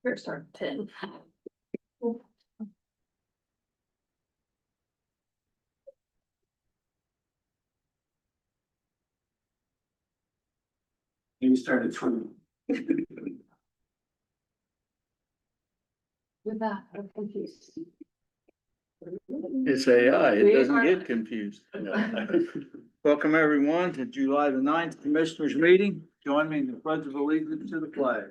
We're starting 10. You started 20. With that, I'm confused. It's AI, it We doesn't are- get confused. Welcome everyone to July the 9th Commissioners Meeting. Join me in the pledge of allegiance to the flag.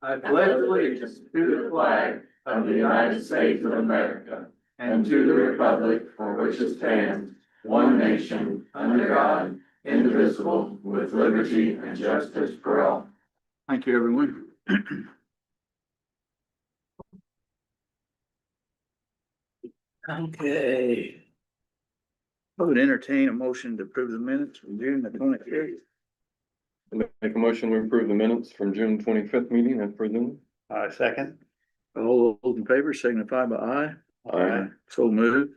I pledge allegiance to the flag of the United States of America and to the republic for which it stands, one nation, under God, indivisible, with liberty and justice for all. Thank you, everyone. Okay. I would entertain a motion to approve the minutes from June the 25th. Make a motion to approve the minutes from June 25th meeting as presented. Second. All those in favor signify by aye. Aye. So moved.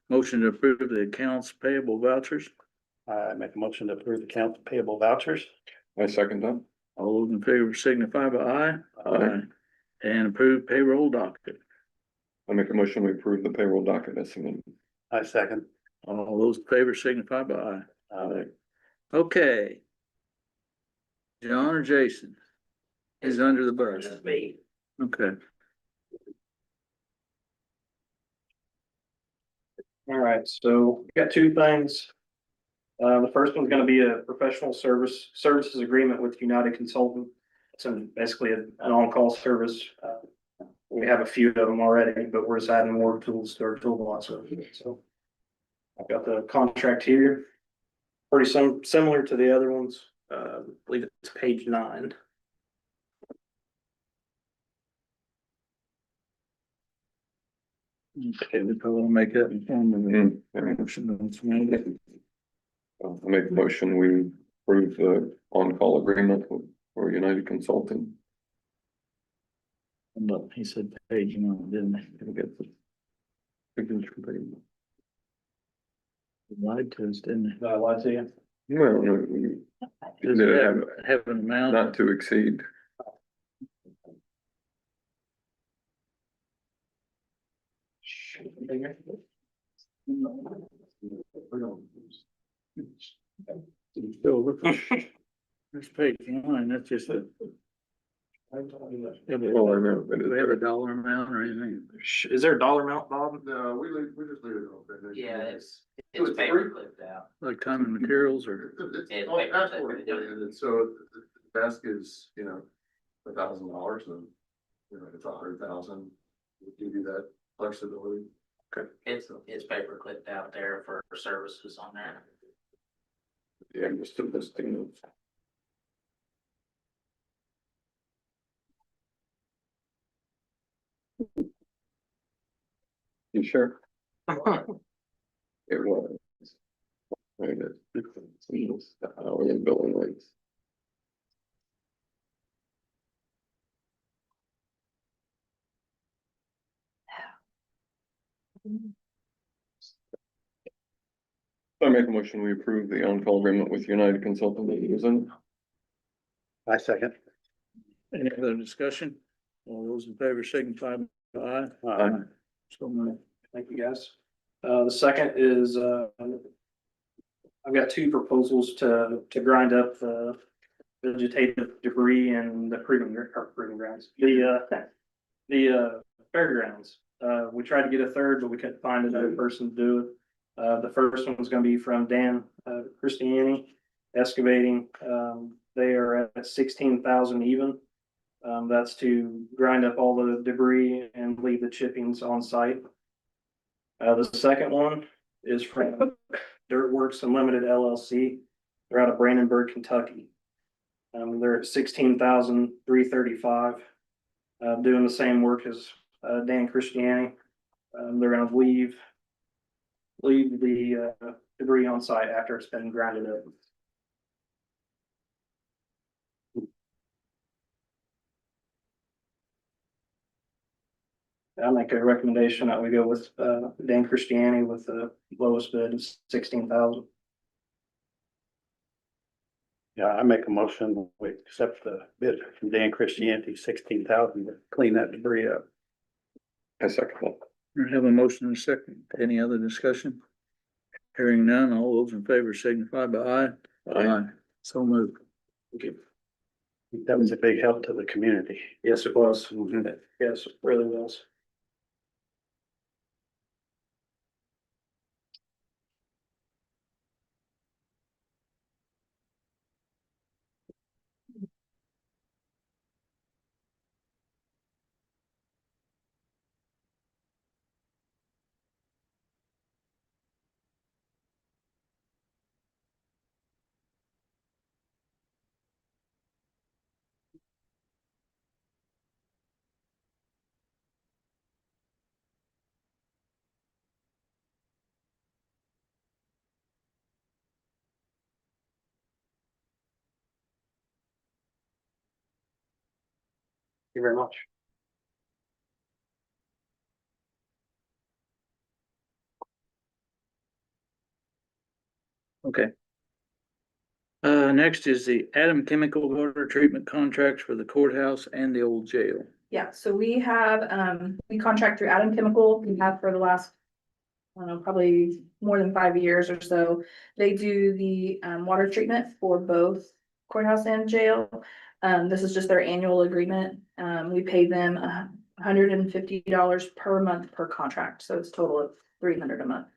Motion to approve the accounts payable vouchers. I make a motion to approve the accounts payable vouchers. I second that. All those in favor signify by aye. Aye. And approve payroll docket. I make a motion to approve the payroll docket as submitted. I second. All those in favor signify by aye. Uh, Okay. John or Jason? Is under the bus. me. Okay. All right, so we got two things. The first one's gonna be a professional services agreement with United Consultant. It's basically an on-call service. We have a few of them already, but we're just adding more tools to our toolbox. So I've got the contract here. Pretty similar to the other ones. I believe it's page 9. Okay, we probably want to make that in form of a Mhm. motion. That's made. I make a motion, we approve the on-call agreement for United Consulting. Look, he said page 9, didn't he? Can we get the signature page? He lied to us, didn't he? Did I lie to you? Well, no, Does Did it it have an amount? not to exceed. Still looking. There's page 9, that's just a. Well, I know, but Do we have a dollar amount or anything? Is there a dollar amount, Bob? No, we just leave it open. Yeah, it's It's paper clipped out. Like time and materials or? It's Oh, paper absolutely, clipped. and so the desk is, $1,000 and, it's 100,000. We give you that flexibility. It's paper clipped out there for services on there. Yeah, I'm just listing those. You sure? It was. There it is. The hourly billing rates. I make a motion, we approve the on-call agreement with United Consulting that using. I second. Any other discussion? All those in favor signify by aye. Aye. So moved. Thank you, guys. The second is, I've got two proposals to grind up the vegetative debris and the proving grounds. The fairgrounds. We tried to get a third, but we couldn't find another person to do it. The first one was gonna be from Dan Christiani Excavating. They are at 16,000 even. That's to grind up all the debris and leave the chippings on site. The second one is from Dirtworks Unlimited LLC. They're out of Brandenburg, Kentucky. They're at 16,335. Doing the same work as Dan Christiani. They're gonna leave the debris on site after it's been grinded up. I'll make a recommendation that we go with Dan Christiani with the lowest bid of 16,000. Yeah, I make a motion, we accept the bid from Dan Christianity, 16,000 to clean that debris up. I second that. We have a motion and a second. Any other discussion? Hearing none, all those in favor signify by aye. Aye. So moved. That was a big help to the community. Yes, it was. Mhm. Yes, it really was. Thank you very much. Okay. Next is the Adam Chemical Water Treatment Contracts for the courthouse and the old jail. Yeah, so we have, we contract through Adam Chemical, we have for the last, I don't know, probably more than 5 years or so. They do the, water treatment for both courthouse and jail. This is just their annual agreement. We pay them $150 per month per contract, so it's a total of $300 a month.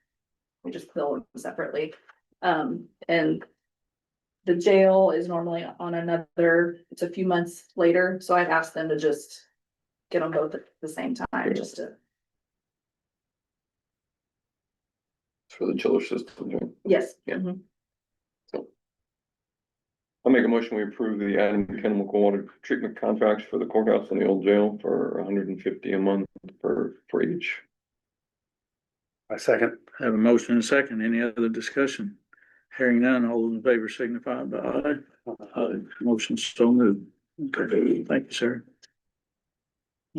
We just bill them separately. And the jail is normally on another, it's a few months later, so I've asked them to just get them both at the same time, just to, It's for the chiller system, right? yes. Yeah. Mhm. I'll make a motion, we approve the Adam Chemical Water Treatment contracts for the courthouse and the old jail for $150 a month for each. I second. Have a motion and a second. Any other discussion? Hearing none, all those in favor signify by aye. Aye. Motion so moved. Okay, thank you, sir.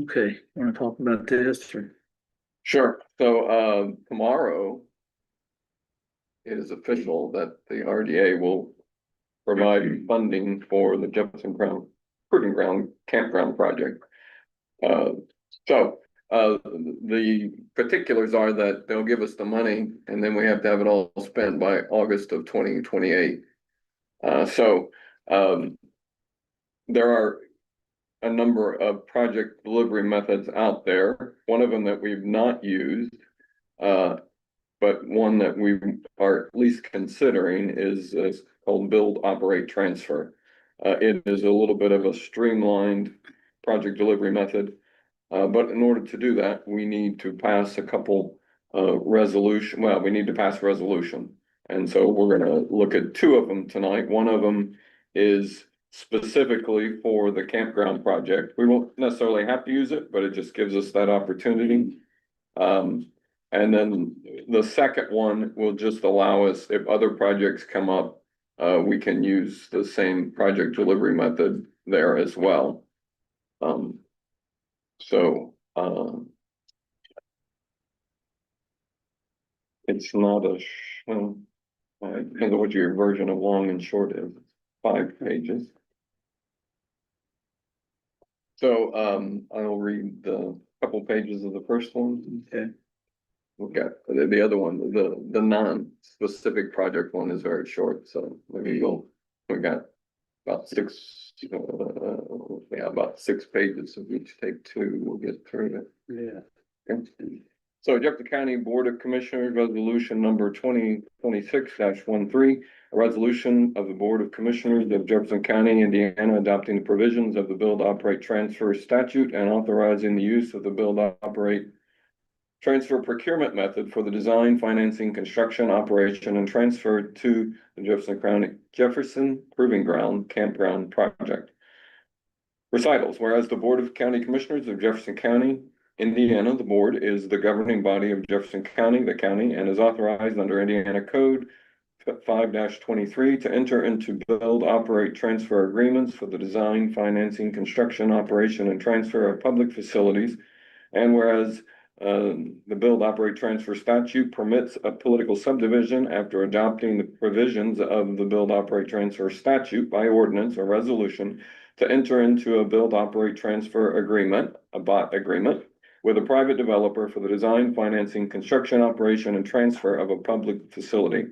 Okay, wanna talk about this or? Sure, so, tomorrow it is official that the RDA will provide funding for the Jefferson Crown Proving Ground Campground project. The particulars are that they'll give us the money and then we have to have it all spent by August of 2028. There are a number of project delivery methods out there. One of them that we've not used, but one that we are at least considering is called build, operate, transfer. It is a little bit of a streamlined project delivery method. But in order to do that, we need to pass a couple resolution. Well, we need to pass a resolution. And so we're gonna look at two of them tonight. One of them is specifically for the campground project. We won't necessarily have to use it, but it just gives us that opportunity. And then the second one will just allow us, if other projects come up, we can use the same project delivery method there as well. It's not well, depends on what your version of long and short is, 5 pages. So, I'll read the couple pages of the first one. Okay. We got the other one, the non-specific project one is very short, so maybe we got about 6, about 6 pages, so we each take 2, we'll get through it. Yeah. Okay. So Jefferson County Board of Commissioners, resolution number 2026-13, a resolution of the Board of Commissioners of Jefferson County, Indiana, adopting the provisions of the Build, Operate, Transfer statute and authorizing the use of the Build, Operate, Transfer procurement method for the design, financing, construction, operation, and transfer to the Jefferson Proving Ground Campground project. Recitals, whereas the Board of County Commissioners of Jefferson County, Indiana, the board is the governing body of Jefferson County, the county, and is authorized under Indiana Code 5-23 to enter into build, operate, transfer agreements for the design, financing, construction, operation, and transfer of public facilities. And whereas The build, operate, transfer statute permits a political subdivision after adopting the provisions of the build, operate, transfer statute by ordinance or resolution to enter into a build, operate, transfer agreement, a BOT agreement, with a private developer for the design, financing, construction, operation, and transfer of a public facility.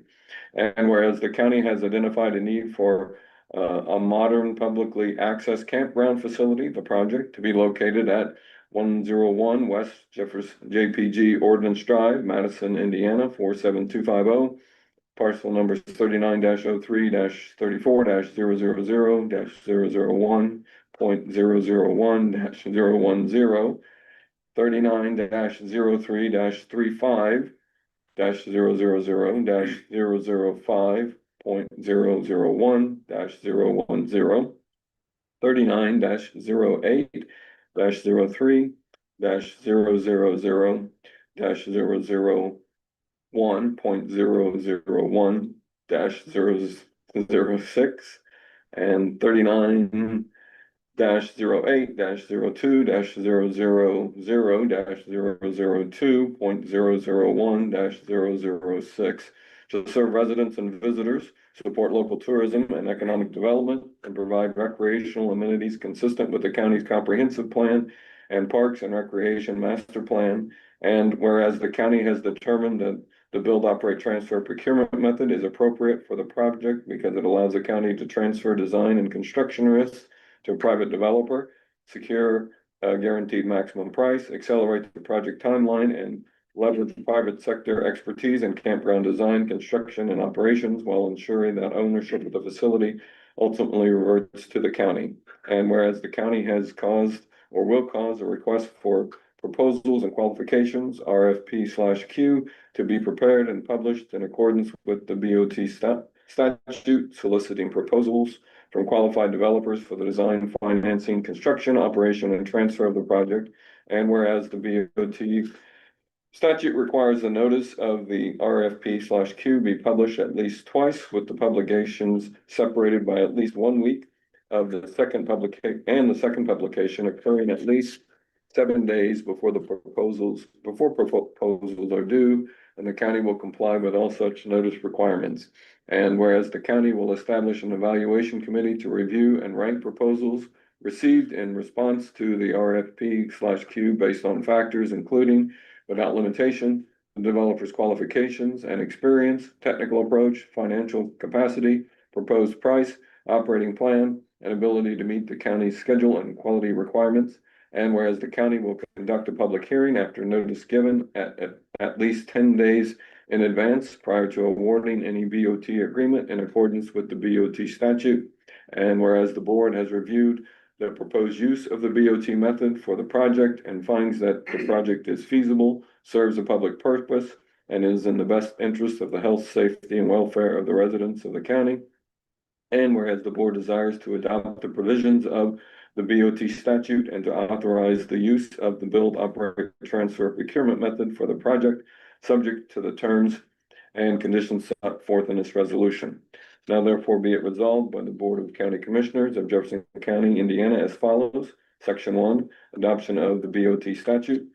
And whereas the county has identified a need for a modern publicly accessed campground facility, the project to be located at 101 West Jefferson JPG Ordnance Drive, Madison, Indiana, 47250. Parcel number 39-03-000-001.001-010, 39-03-35 -005.001-010, 39-008-003-001.001-006, and 39-08-002-000-002.001-006 to serve residents and visitors, support local tourism and economic development, and provide recreational amenities consistent with the county's comprehensive plan and Parks and Recreation Master Plan. And whereas the county has determined that the build, operate, transfer procurement method is appropriate for the project because it allows the county to transfer design and construction risks to a private developer, secure a guaranteed maximum price, accelerate the project timeline, and leverage private sector expertise in campground design, construction, and operations while ensuring that ownership of the facility ultimately reverts to the county. And whereas the county has caused or will cause a request for proposals and qualifications, RFP/Q, to be prepared and published in accordance with the BOT statute, soliciting proposals from qualified developers for the design, financing, construction, operation, and transfer of the project. And whereas the BOT statute requires the notice of the RFP/Q be published at least twice, with the publications separated by at least 1 week of the second publication occurring at least 7 days before proposals are due, and the county will comply with all such notice requirements. And whereas the county will establish an evaluation committee to review and rank proposals received in response to the RFP/Q based on factors including, without limitation, the developer's qualifications and experience, technical approach, financial capacity, proposed price, operating plan, and ability to meet the county's schedule and quality requirements. And whereas the county will conduct a public hearing after notice given at least 10 days in advance prior to awarding any BOT agreement in accordance with the BOT statute. And whereas the board has reviewed the proposed use of the BOT method for the project and finds that the project is feasible, serves a public purpose, and is in the best interest of the health, safety, and welfare of the residents of the county. And whereas the board desires to adopt the provisions of the BOT statute and to authorize the use of the build, operate, transfer procurement method for the project, subject to the terms and conditions set forth in this resolution. Now therefore be it resolved by the Board of County Commissioners of Jefferson County, Indiana as follows. Section 1, adoption of the BOT statute.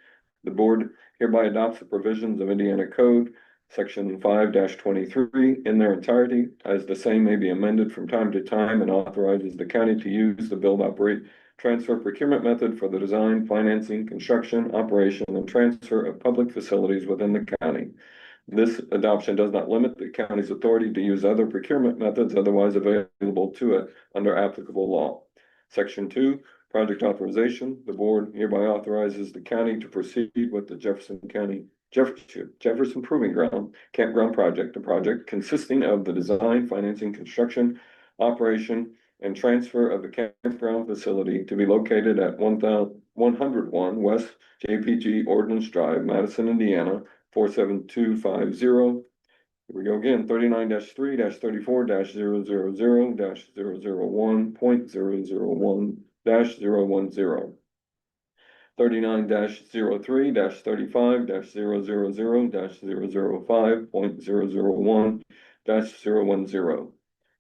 The board hereby adopts the provisions of Indiana Code, Section 5-23 in their entirety, as the same may be amended from time to time, and authorizes the county to use the build, operate, transfer procurement method for the design, financing, construction, operation, and transfer of public facilities within the county. This adoption does not limit the county's authority to use other procurement methods otherwise available to it under applicable law. Section 2, project authorization. The board hereby authorizes the county to proceed with the Jefferson Proving Ground Campground Project, a project consisting of the design, financing, construction, operation, and transfer of the campground facility to be located at 101 West JPG Ordnance Drive, Madison, Indiana, 47250. Here we go again, 39-3-34-000-001.001-010. 39-03-35-000-005.001-010.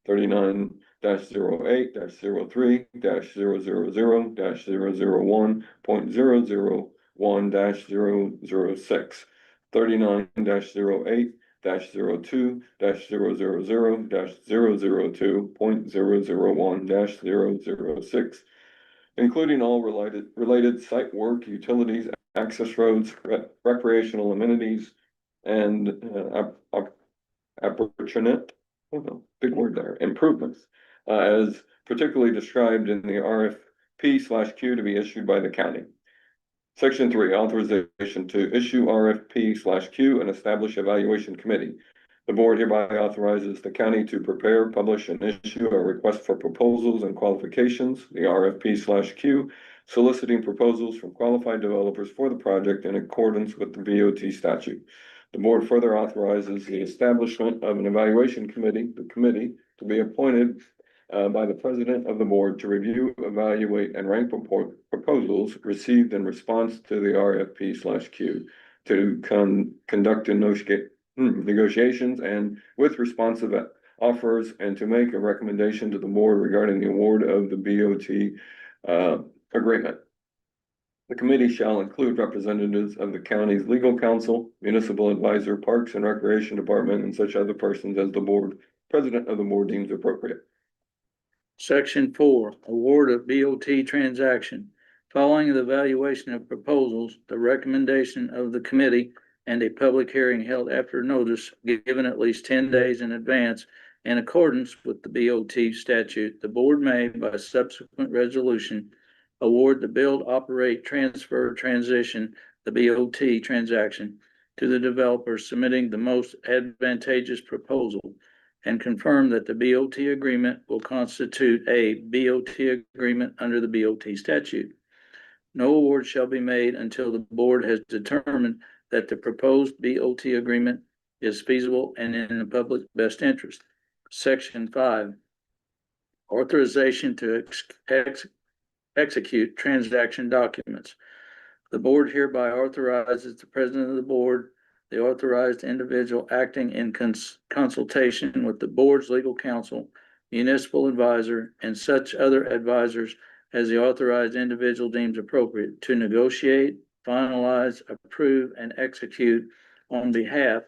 39-08-03-000-001.001 39-006, 39-008-2-000-002.001-006, including all related site work, utilities, access roads, recreational amenities, and appurtenant, big word there, improvements, as particularly described in the RFP/Q to be issued by the county. Section 3, authorization to issue RFP/Q and establish evaluation committee. The board hereby authorizes the county to prepare, publish, and issue a request for proposals and qualifications, the RFP/Q, soliciting proposals from qualified developers for the project in accordance with the BOT statute. The board further authorizes the establishment of an evaluation committee, the committee, to be appointed by the president of the board to review, evaluate, and rank proposals received in response to the RFP/Q, to conduct negotiations and with responsive offers, and to make a recommendation to the board regarding the award of the BOT agreement. The committee shall include representatives of the county's legal counsel, municipal advisor, parks and recreation department, and such other persons as the president of the board deems appropriate. Section 4, award of BOT transaction. Following the evaluation of proposals, the recommendation of the committee, and a public hearing held after notice given at least 10 days in advance in accordance with the BOT statute, the board may, by subsequent resolution, award the build, operate, transfer, transition, the BOT transaction to the developer submitting the most advantageous proposal, and confirm that the BOT agreement will constitute a BOT agreement under the BOT statute. No award shall be made until the board has determined that the proposed BOT agreement is feasible and in the public best interest. Section 5, authorization to execute transaction documents. The board hereby authorizes the president of the board, the authorized individual acting in consultation with the board's legal counsel, municipal advisor, and such other advisors as the authorized individual deems appropriate, to negotiate, finalize, approve, and execute on behalf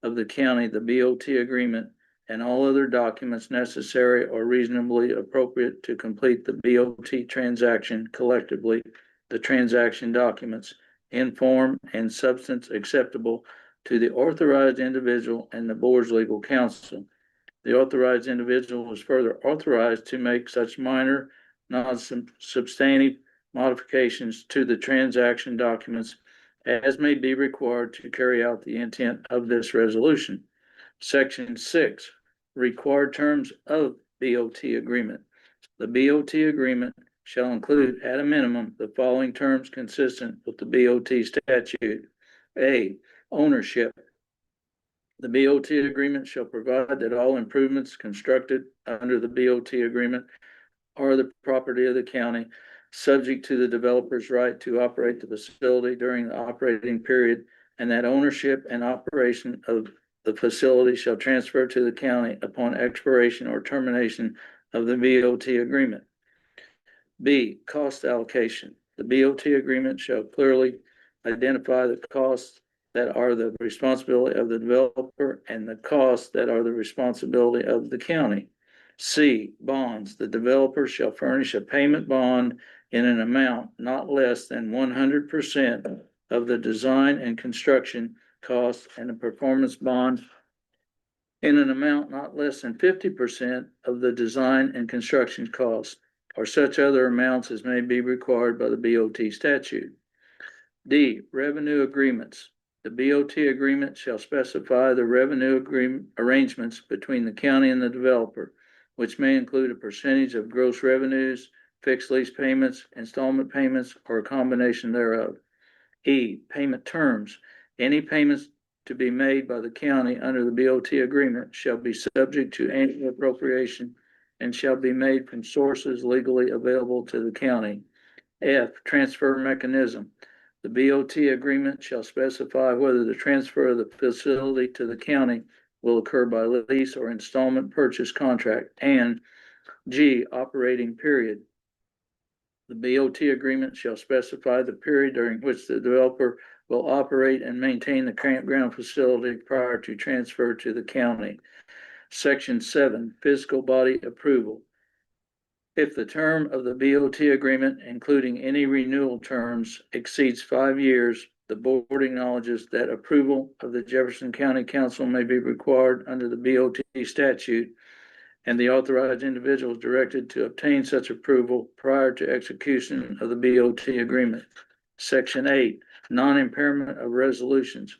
of the county the BOT agreement and all other documents necessary or reasonably appropriate to complete the BOT transaction collectively, the transaction documents in form and substance acceptable to the authorized individual and the board's legal counsel. The authorized individual is further authorized to make such minor, non-substantive modifications to the transaction documents as may be required to carry out the intent of this resolution. Section 6, required terms of BOT agreement. The BOT agreement shall include at a minimum the following terms consistent with the BOT statute. A, ownership. The BOT agreement shall provide that all improvements constructed under the BOT agreement are the property of the county, subject to the developer's right to operate the facility during the operating period, and that ownership and operation of the facility shall transfer to the county upon expiration or termination of the BOT agreement. B, cost allocation. The BOT agreement shall clearly identify the costs that are the responsibility of the developer and the costs that are the responsibility of the county. C, bonds. The developer shall furnish a payment bond in an amount not less than 100% of the design and construction costs, and a performance bond in an amount not less than 50% of the design and construction costs, or such other amounts as may be required by the BOT statute. D, revenue agreements. The BOT agreement shall specify the revenue agreement arrangements between the county and the developer, which may include a percentage of gross revenues, fixed lease payments, installment payments, or a combination thereof. E, payment terms. Any payments to be made by the county under the BOT agreement shall be subject to annual appropriation and shall be made from sources legally available to the county. F, transfer mechanism. The BOT agreement shall specify whether the transfer of the facility to the county will occur by lease or installment purchase contract. And G, operating period. The BOT agreement shall specify the period during which the developer will operate and maintain the campground facility prior to transfer to the county. Section 7, fiscal body approval. If the term of the BOT agreement, including any renewal terms, exceeds 5 years, the board acknowledges that approval of the Jefferson County Council may be required under the BOT statute, and the authorized individual is directed to obtain such approval prior to execution of the BOT agreement. Section 8, non-impairment of resolutions.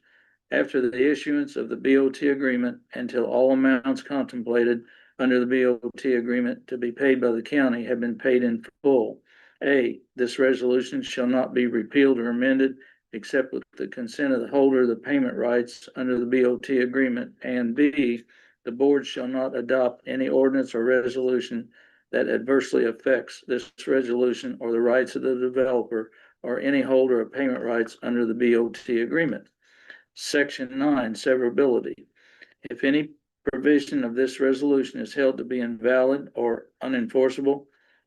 After the issuance of the BOT agreement, until all amounts contemplated under the BOT agreement to be paid by the county have been paid in full. A, this resolution shall not be repealed or amended except with the consent of the holder of the payment rights under the BOT agreement. And B, the board shall not adopt any ordinance or resolution that adversely affects this resolution or the rights of the developer or any holder of payment rights under the BOT agreement. Section 9, severability. If any provision of this resolution is held to be invalid or unenforceable,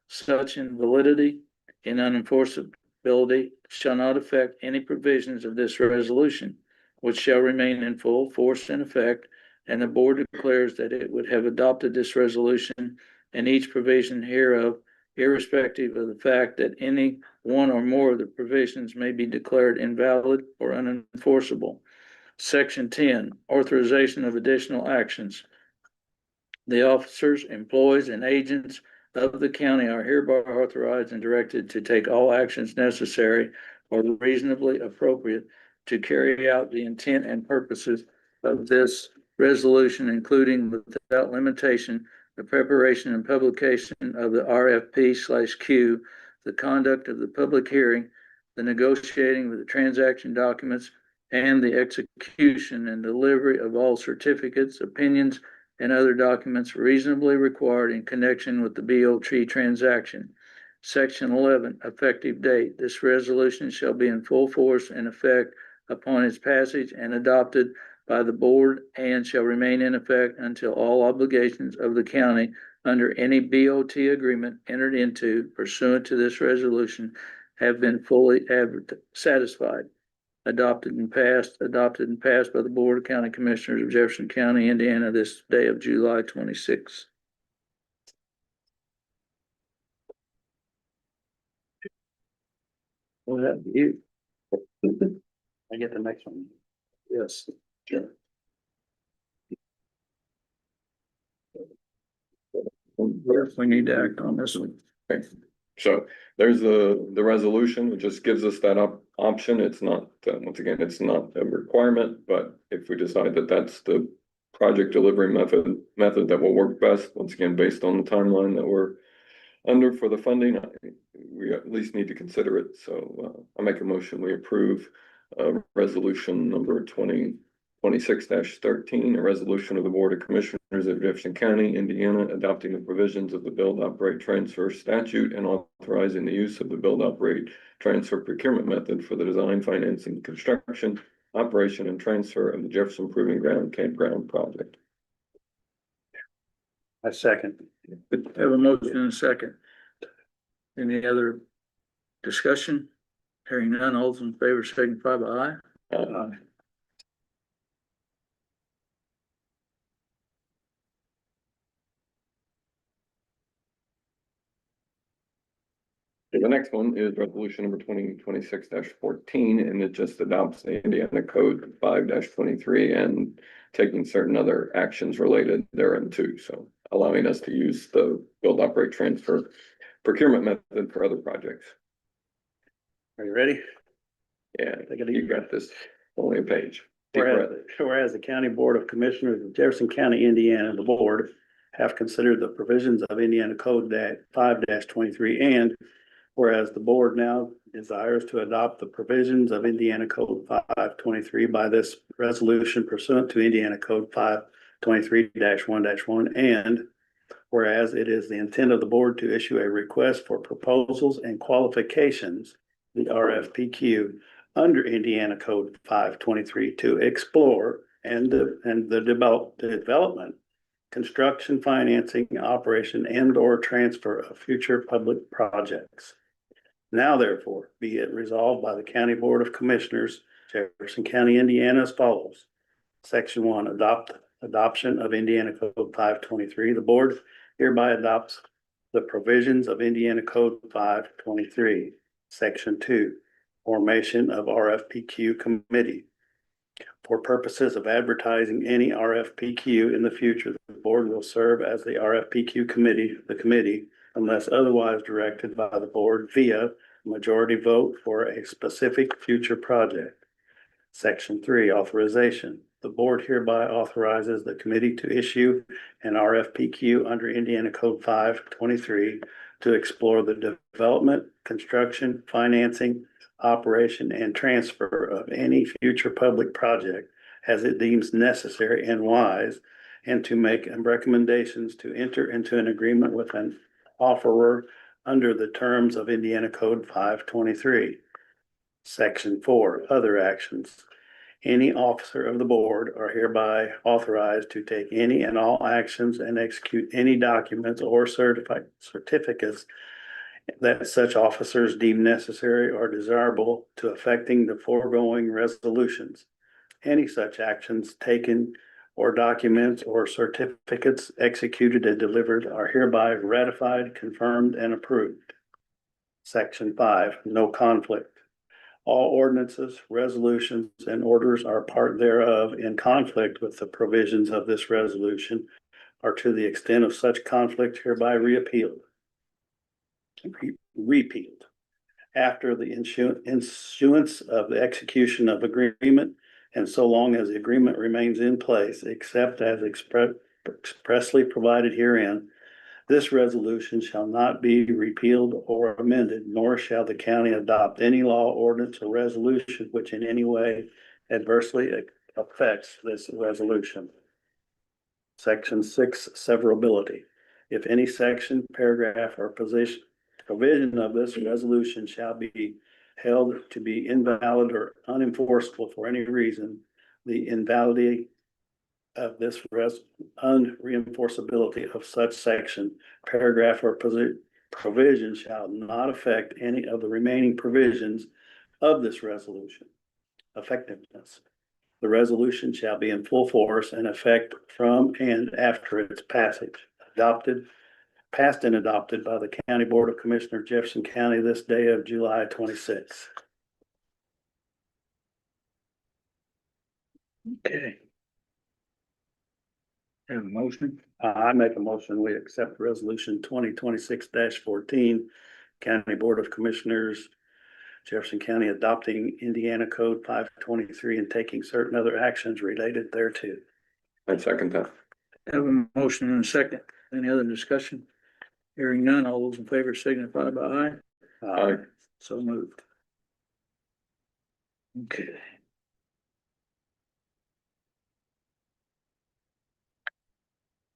such invalidity and unenforceability shall not affect any provisions of this resolution, which shall remain in full force and effect, and the board declares that it would have adopted this resolution and each provision hereof, irrespective of the fact that any one or more of the provisions may be declared invalid or unenforceable. Section 10, authorization of additional actions. The officers, employees, and agents of the county are hereby authorized and directed to take all actions necessary or reasonably appropriate to carry out the intent and purposes of this resolution, including without limitation, the preparation and publication of the RFP/Q, the conduct of the public hearing, the negotiating with the transaction documents, and the execution and delivery of all certificates, opinions, and other documents reasonably required in connection with the BOT transaction. Section 11, effective date. This resolution shall be in full force and effect upon its passage and adopted by the board and shall remain in effect until all obligations of the county under any BOT agreement entered into pursuant to this resolution have been fully satisfied. Adopted and passed by the Board of County Commissioners of Jefferson County, Indiana, this day of July 26th. Well, that'd be you. I get the next one. Yes. Sure. We need to act on this one. Okay. So there's the resolution, it just gives us that option. It's not, once again, it's not a requirement, but if we decide that that's the project delivery method that will work best, once again, based on the timeline that we're under for the funding, we at least need to consider it. So I make a motion, we approve resolution number 2026-13, a resolution of the Board of Commissioners of Jefferson County, Indiana, adopting the provisions of the Build, Operate, Transfer statute and authorizing the use of the Build, Operate, Transfer procurement method for the design, financing, construction, operation, and transfer of the Jefferson Proving Ground Campground project. I second. Have a motion and a second. Any other discussion? Hearing none, all those in favor signify by aye. Uh, The next one is resolution number 2026-14, and it just adopts the Indiana Code 5-23 and taking certain other actions related thereunto. So allowing us to use the Build, Operate, Transfer procurement method for other projects. Are you ready? Yeah, Take a you deep got this, only a page. Deep Whereas, breath. whereas the County Board of Commissioners of Jefferson County, Indiana, the board have considered the provisions of Indiana Code 5-23 and whereas the board now desires to adopt the provisions of Indiana Code 523 by this resolution pursuant to Indiana Code 523-1-1 and whereas it is the intent of the board to issue a request for proposals and qualifications, the RFPQ, under Indiana Code 523 to explore the development, construction, financing, operation, and/or transfer of future public projects. Now therefore, be it resolved by the County Board of Commissioners, Jefferson County, Indiana as follows. Section 1, adoption of Indiana Code 523. The board hereby adopts the provisions of Indiana Code 523. Section 2, formation of RFPQ committee. For purposes of advertising any RFPQ in the future, the board will serve as the RFPQ committee, unless otherwise directed by the board via majority vote for a specific future project. Section 3, authorization. The board hereby authorizes the committee to issue an RFPQ under Indiana Code 523 to explore the development, construction, financing, operation, and transfer of any future public project as it deems necessary and wise, and to make recommendations to enter into an agreement with an offerer under the terms of Indiana Code 523. Section 4, other actions. Any officer of the board are hereby authorized to take any and all actions and execute any documents or certificates that such officers deem necessary or desirable to effecting the foregoing resolutions. Any such actions taken or documents or certificates executed and delivered are hereby ratified, confirmed, and approved. Section 5, no conflict. All ordinances, resolutions, and orders are part thereof in conflict with the provisions of this resolution, or to the extent of such conflict hereby repealed after the issuance of the execution of agreement, and so long as the agreement remains in place, except as expressly provided herein. This resolution shall not be repealed or amended, nor shall the county adopt any law, ordinance, or resolution which in any way adversely affects this resolution. Section 6, severability. If any section, paragraph, or provision of this resolution shall be held to be invalid or unenforceable for any reason, the invalidity of this unreinforceability of such section, paragraph, or provision shall not affect any of the remaining provisions of this resolution. Effectiveness. The resolution shall be in full force and effect from and after its passage, passed and adopted by the County Board of Commissioners, Jefferson County, this day of July 26. Okay. Have a motion? I make a motion, we accept resolution 2026-14, County Board of Commissioners, Jefferson County adopting Indiana Code 523 and taking certain other actions related thereto. I second that. Have a motion and a second. Any other discussion? Hearing none, all those in favor signify by aye. Aye. So moved. Okay.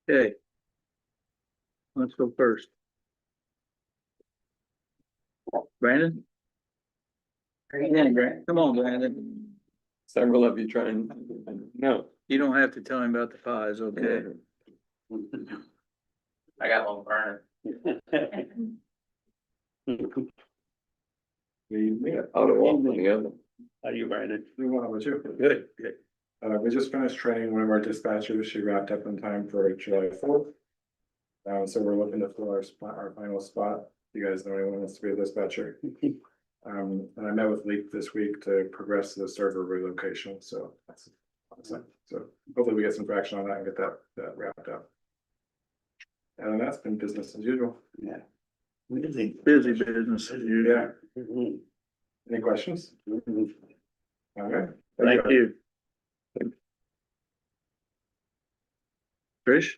Okay. Let's go first. Brandon? Come on, Brandon. Several of you trying, no. You don't have to tell him about the pies, okay? I got one burner. We Out of one than the other. How you, Brandon? want to you. Good, good. We just finished training one of our dispatchers. She wrapped up in time for July 4th. So we're looking to fill our final spot. You guys know anyone who wants to be a dispatcher? And I met with Leap this week to progress the server relocation, so that's awesome. So hopefully we get some traction on that and get that wrapped up. And that's been business as usual. Yeah. Busy business as usual. Yeah. Mhm. Any questions? Mhm. Okay. Thank you. Trish?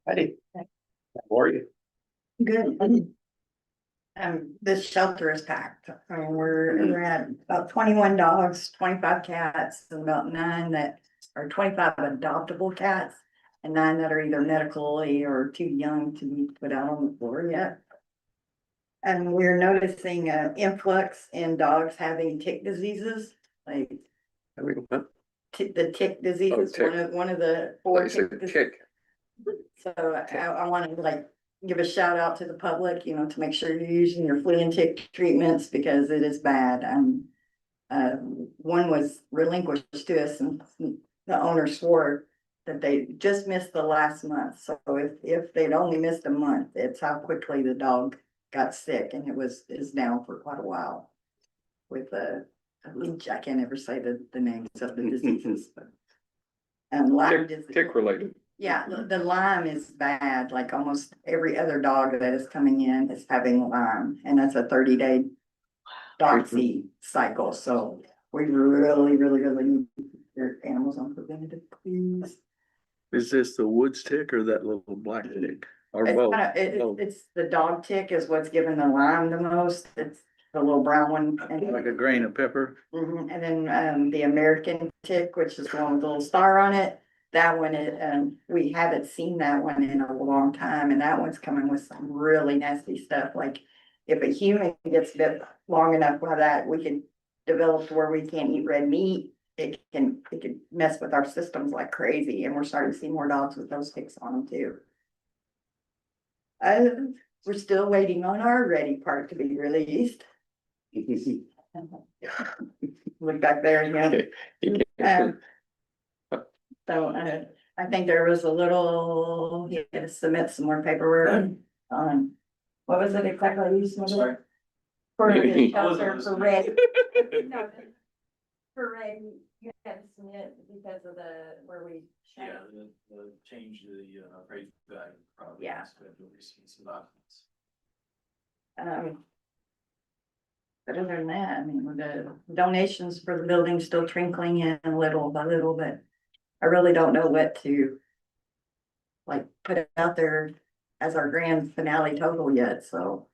Heidi, how are you? Good. This shelter is packed. I mean, we're at about 21 dogs, 25 cats, and about 9 that are 25 adoptable cats. And 9 that are either medically or too young to be put out on the floor yet. And we're noticing an influx in dogs having tick diseases, like the tick diseases, tick. one of the 4 Like I said, tick. kick. So I want to like give a shout out to the public, you know, to make sure you're using your flea and tick treatments because it is bad. One was relinquished to us and the owner swore that they just missed the last month. So if they'd only missed a month, it's how quickly the dog got sick and is down for quite a while. With a leech, I can't ever say the names of the diseases, but. And Lyme disease. Tick related. Yeah, the Lyme is bad, like almost every other dog that is coming in is having Lyme, and that's a 30-day doxy cycle, so we really need your animals on preventative, please. Is this the woods tick or that little black tick? Or It's both? it's the dog tick is what's giving the Lyme the most, it's the little brown one. Like a grain of pepper? Mhm, and then, the American tick, which is the one with the little star on it, that one, we haven't seen that one in a long time, and that one's coming with some really nasty stuff, like if a human gets bit long enough by that, we can develop to where we can't eat red meat. It can mess with our systems like crazy, and we're starting to see more dogs with those ticks on them too. We're still waiting on our ready part to be released. Look back there again. So, I think there was a little, you had to submit some more paperwork on, what was it exactly you submitted? For the shelter for red. No, for red, you had to submit because of where we. Yeah, the change to the appraised value. Probably. Yeah. Some documents. But other than that, I mean, with the donations for the building still trickling in little by little, but I really don't know what to like put it out there as our grand finale total yet, so.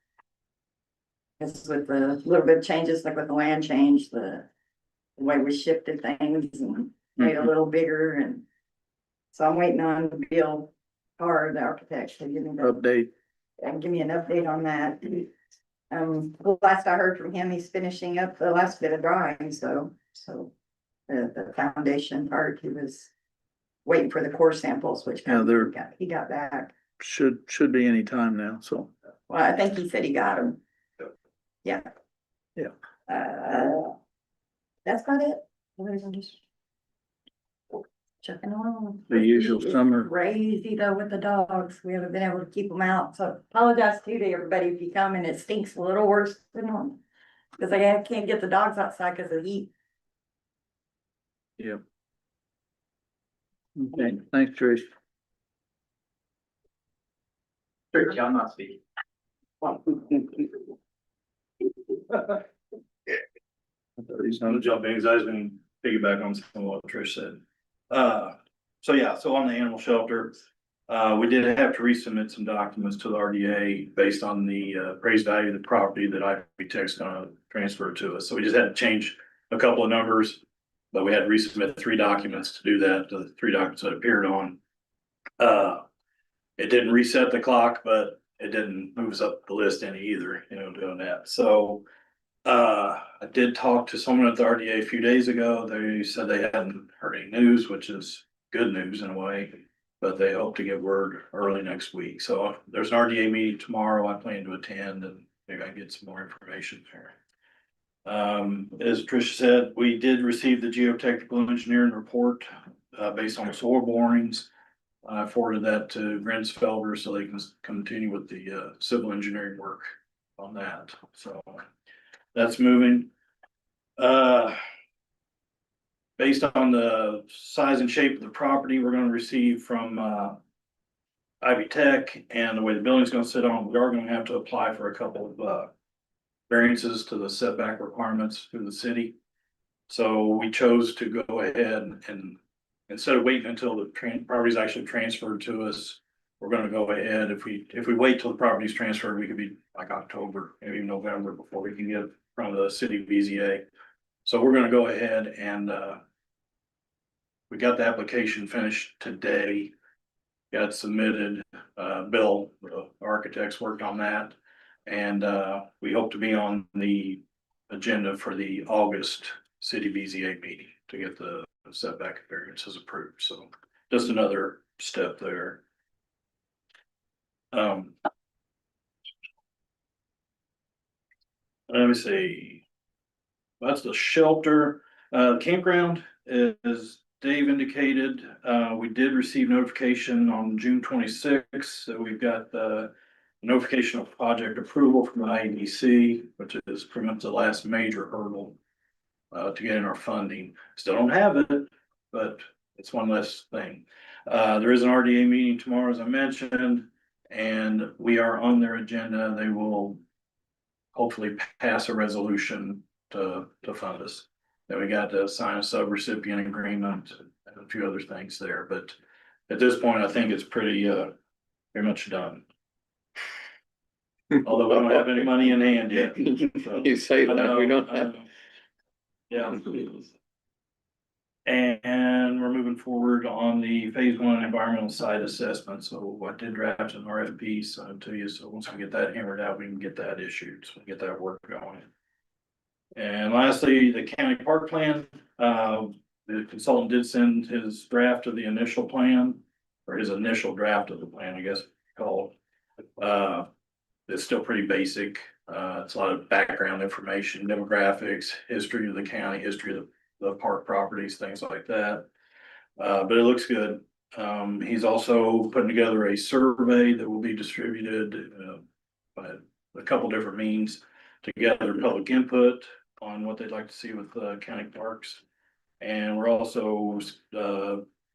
It's with the little bit of changes, like with the land change, the way we shifted things and made a little bigger, and so I'm waiting on Bill Carr, the architect, to give me Update. give me an update on that. Last I heard from him, he's finishing up the last bit of drawing, so the foundation part, he was waiting for the core samples, which Yeah, they're- he got back. Should be any time now, so. Well, I think he said he got them. Yeah. Yeah. That's about it. I'm just checking on. The usual It's summer. Crazy though with the dogs. We haven't been able to keep them out, so apologize too to everybody if you come and it stinks a little worse than normal. Cause I can't get the dogs outside because of heat. Yeah. Okay, thanks, Trish. Tricky, I'm not speaking. He's I'm not- gonna jump in, because I was gonna piggyback on some of what Trish said. So on the animal shelter, we did have to resubmit some documents to the RDA based on the appraised value of the property that IPTech's gonna transfer to us. So we just had to change a couple of numbers, but we had to resubmit 3 documents to do that, the 3 documents that appeared on. It didn't reset the clock, but it didn't move us up the list any either, doing that. So I did talk to someone at the RDA a few days ago. They said they hadn't heard any news, which is good news in a way, but they hope to get word early next week. So there's an RDA meeting tomorrow. I plan to attend and maybe I can get some more information there. As Tricia said, we did receive the geotechnical engineering report based on soil borings. I forwarded that to Grensfelder so they can continue with the civil engineering work on that. So that's moving. Based on the size and shape of the property we're gonna receive from Ivy Tech and the way the building's gonna sit on, we are gonna have to apply for a couple of variances to the setback requirements through the city. So we chose to go ahead and instead of waiting until the property's actually transferred to us, we're gonna go ahead. If we wait till the property's transferred, we could be like October, maybe November before we can get from the city BZA. So we're gonna go ahead and we got the application finished today. Got submitted, Bill, the architects worked on that. And we hope to be on the agenda for the August city BZA meeting to get the setback variances approved. So just another step there. Let me see. That's the shelter. Campground is Dave indicated. We did receive notification on June 26th. So we've got the notification of project approval from the IEDC, which is pretty much the last major hurdle to getting our funding. Still don't have it, but it's one less thing. There is an RDA meeting tomorrow, as I mentioned, and we are on their agenda. They will hopefully pass a resolution to fund us. Then we got to sign a sub-recipient agreement and a few other things there, but at this point, I think it's pretty much done. Although we don't have any money in hand yet. So, You say I that, know, we don't I have. know. Yeah. And we're moving forward on the phase one environmental site assessment. So I did draft an RFP, sent it to you. So once we get that hammered out, we can get that issued. So we get that work going. And lastly, the county park plan, the consultant did send his draft of the initial plan, or his initial draft of the plan, I guess called. It's still pretty basic. It's a lot of background information, demographics, history of the county, history of the park properties, things like that. But it looks good. He's also putting together a survey that will be distributed by a couple different means to gather public input on what they'd like to see with county parks. And we're also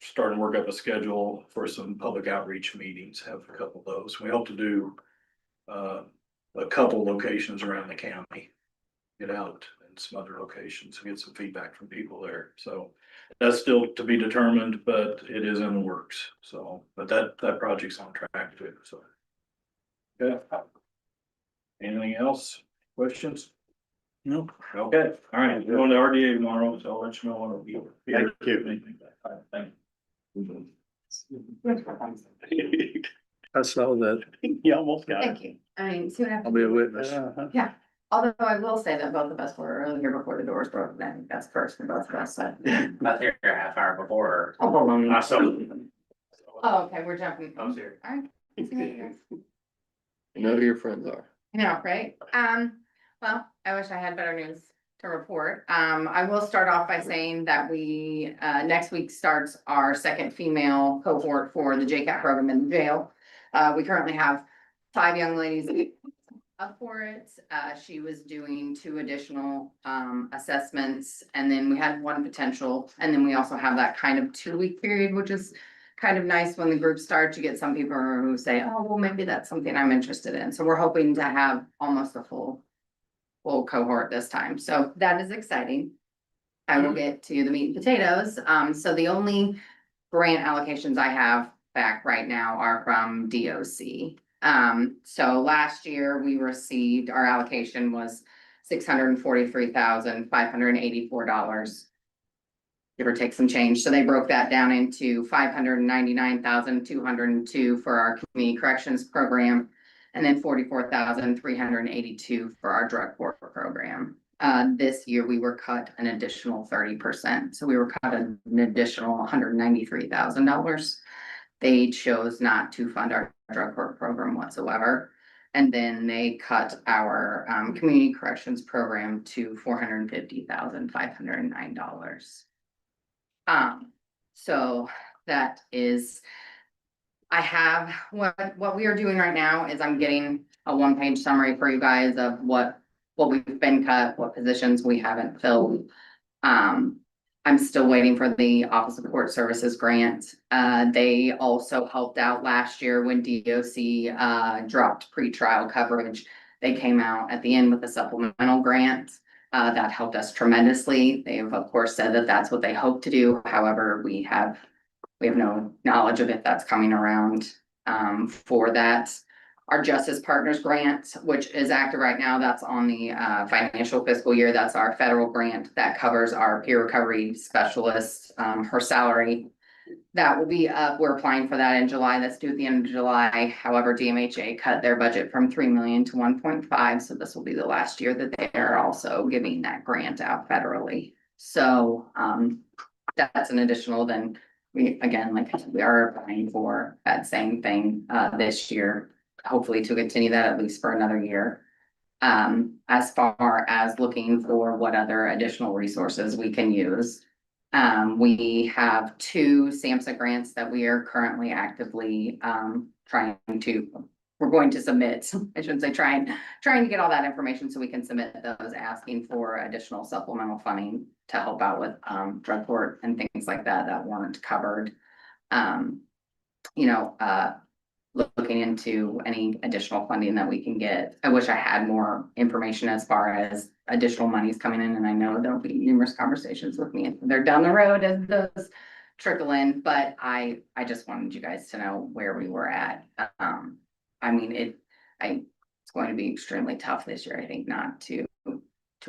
starting to work up a schedule for some public outreach meetings, have a couple of those. We hope to do a couple locations around the county, get out in some other locations, and get some feedback from people there. So that's still to be determined, but it is in the works. So, but that project's on track too, so. Yeah. Anything else? Questions? No. Okay, all right, we're going to RDA tomorrow, so I'll let you know when it'll be. Thank you. All right, thank you. I saw that. You almost got it. Thank you. I mean, soon after. I'll be a witness. Yeah, although I will say that both of us were early here before the doors broke, and I think that's first for both of us, so. About here a half hour before. Oh, hold on. I saw. Oh, okay, we're jumping. I was here. All right. Nice to meet you. You know who your friends are. I know, right? Well, I wish I had better news to report. I will start off by saying that we, next week starts our second female cohort for the JCAP program in the jail. We currently have 5 young ladies up for it. She was doing 2 additional, assessments, and then we had 1 potential. And then we also have that kind of 2-week period, which is kind of nice when the groups start to get some people who say, oh, well, maybe that's something I'm interested in. So we're hoping to have almost a full cohort this time. So that is exciting. I will get to the meat and potatoes. So the only grant allocations I have back right now are from DOC. So last year we received, our allocation was $643,584. Give or take some change. So they broke that down into $599,202 for our community corrections program, and then $44,382 for our drug court program. This year we were cut an additional 30%. So we were cut an additional $193,000. They chose not to fund our drug court program whatsoever. And then they cut our community corrections program to $450,509. So that is, I have, what we are doing right now is I'm getting a 1-page summary for you guys of what we've been cut, what positions we haven't filled. I'm still waiting for the Office of Court Services grant. They also helped out last year when DOC dropped pretrial coverage. They came out at the end with a supplemental grant. That helped us tremendously. They've of course said that that's what they hope to do. However, we have no knowledge of if that's coming around for that. Our Justice Partners grant, which is active right now, that's on the financial fiscal year. That's our federal grant that covers our peer recovery specialist, her salary. That will be up. We're applying for that in July. That's due at the end of July. However, DMHA cut their budget from 3 million to 1.5. So this will be the last year that they are also giving that grant out federally. So that's an additional, then we, again, like I said, we are applying for that same thing this year. hopefully to continue that at least for another year. As far as looking for what other additional resources we can use. We have two SAMHSA grants that we are currently actively, we're going to submit, I shouldn't say trying to get all that information so we can submit those, asking for additional supplemental funding to help out with, drug court and things like that that weren't covered. You know, looking into any additional funding that we can get. I wish I had more information as far as additional monies coming in, and I know there'll be numerous conversations with me. They're down the road as those trickle in, but I just wanted you guys to know where we were at. I mean, it's going to be extremely tough this year, I think, not to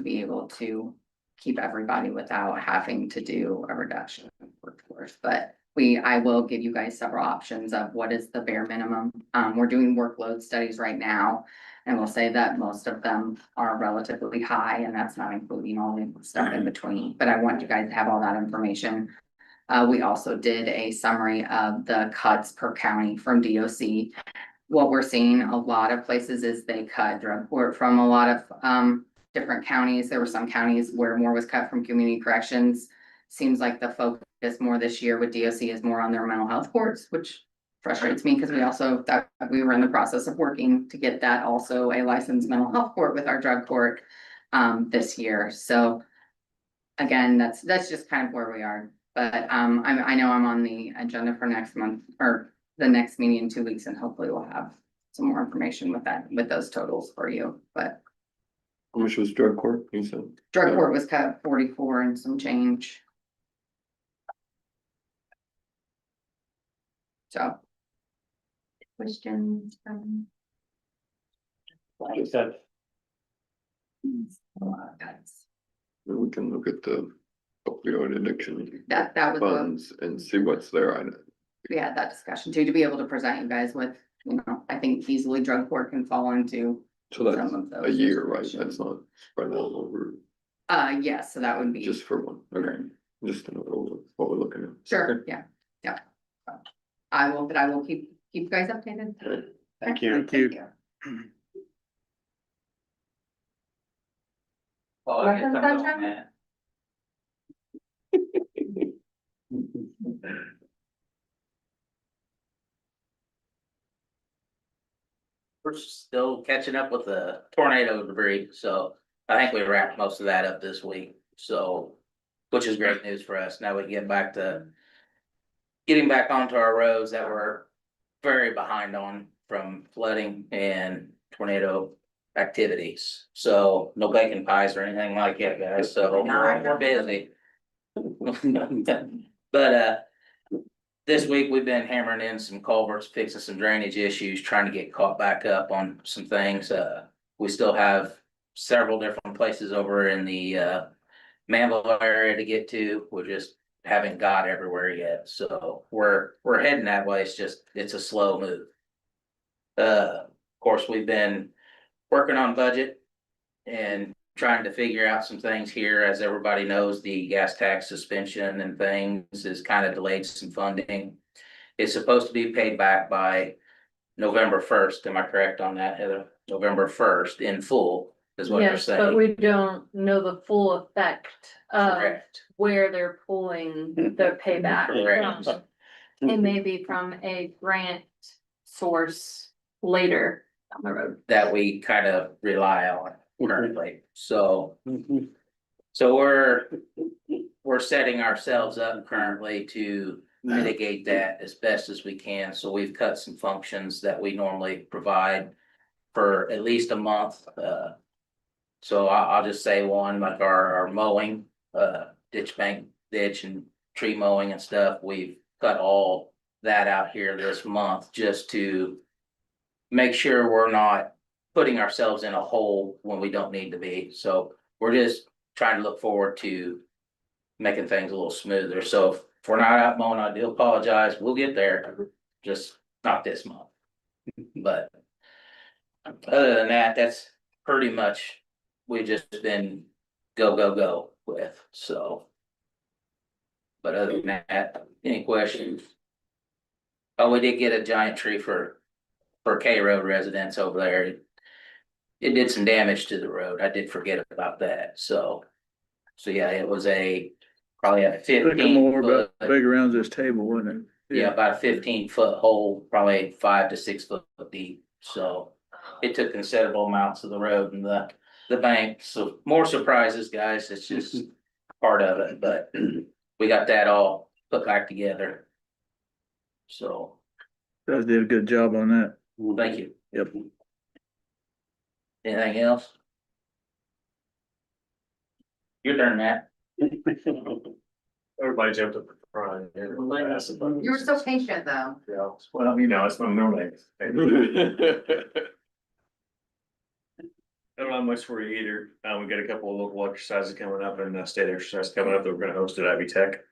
be able to keep everybody without having to do a reduction in workforce, but I will give you guys several options of what is the bare minimum. We're doing workload studies right now. And we'll say that most of them are relatively high, and that's not including all the stuff in between, but I want you guys to have all that information. We also did a summary of the cuts per county from DOC. What we're seeing a lot of places is they cut drug court from a lot of different counties. There were some counties where more was cut from community corrections. Seems like the focus more this year with DOC is more on their mental health courts, which frustrates me because we also thought we were in the process of working to get that also a licensed mental health court with our drug court this year. So again, that's just kind of where we are. But I know I'm on the agenda for next month or the next meeting in 2 weeks, and hopefully we'll have some more information with those totals for you. But How much was drug court, you said? drug court was cut 44 and some change. So. Questions from? Just that, A lot of cuts. We can look at the opioid addiction That was, funds and see what's there. we had that discussion too, to be able to present you guys with, you know, I think easily drug court can fall into So that's some of those. a year, right? situations. That's not spread out over Yes, so that would be. just for one. Okay, just to know what we're looking at. Sure, yeah. I will keep you guys updated. thank you. Thank you. Oh, I get something on that. We're still catching up with the tornado debris, so I think we wrapped most of that up this week, so. Which is great news for us. Now we get back to. Getting back onto our roads that we're very behind on from flooding and tornado activities. So no bacon pies or anything like that, guys, so we're busy. But this week we've been hammering in some culverts, fixing some drainage issues, trying to get caught back up on some things. We still have several different places over in the Manville area to get to. We just haven't got everywhere yet, so we're heading that way. It's a slow move. Of course, we've been working on budget and trying to figure out some things here. As everybody knows, the gas tax suspension and things has kind of delayed some funding. It's supposed to be paid back by November 1st. Am I correct on that, Heather? November 1st in full is what they're Yes, but saying. we don't know the full effect of Correct. where they're pulling the payback Correct. from. It may be from a grant source later down the road. That we kind of rely on currently, so. Mhm. So we're setting ourselves up currently to mitigate that as best as we can. So we've cut some functions that we normally provide for at least a month. So I'll just say one, like our mowing, ditch and tree mowing and stuff. We've cut all that out here this month just to make sure we're not putting ourselves in a hole when we don't need to be. So we're just trying to look forward to making things a little smoother. So if we're not out mowing, I do apologize. We'll get there, just not this month. But other than that, that's pretty much, we've just been go with, so. But other than that, any questions? Oh, we did get a giant tree for for K Road residents over there. It did some damage to the road. I did forget about that, so. So yeah, it was probably a Look 15 more foot, about big around this table, wasn't it? yeah, about a 15 foot hole, probably 5 to 6 foot deep. So it took considerable amounts of the road and the bank. So more surprises, guys. It's just part of it, but we got that all put back together. So Guys did a good job on that. thank you. Yep. Anything else? Your turn, Matt. Everybody jumped up at the front. You were so patient though. Yeah, well, it's not normal. I don't have much for you either. We got a couple of local exercises coming up and state exercise coming up that we're gonna host at Ivy Tech.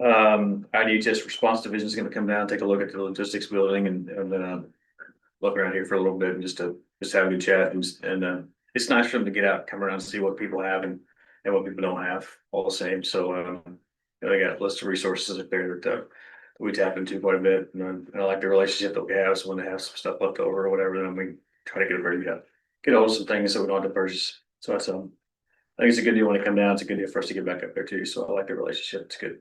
IDHS Response Division is gonna come down, take a look at the logistics building and then look around here for a little bit and just have a good chat and it's nice for them to get out, come around and see what people have and what people don't have all the same. So, they got a list of resources up there that we tap into quite a bit and I like the relationship that we have. So when they have some stuff left over or whatever, then we try to get it ready to get hold of some things so we don't have to purchase. So that's, I think it's a good deal when they come down. It's a good deal for us to get back up there too. So I like the relationship. It's good.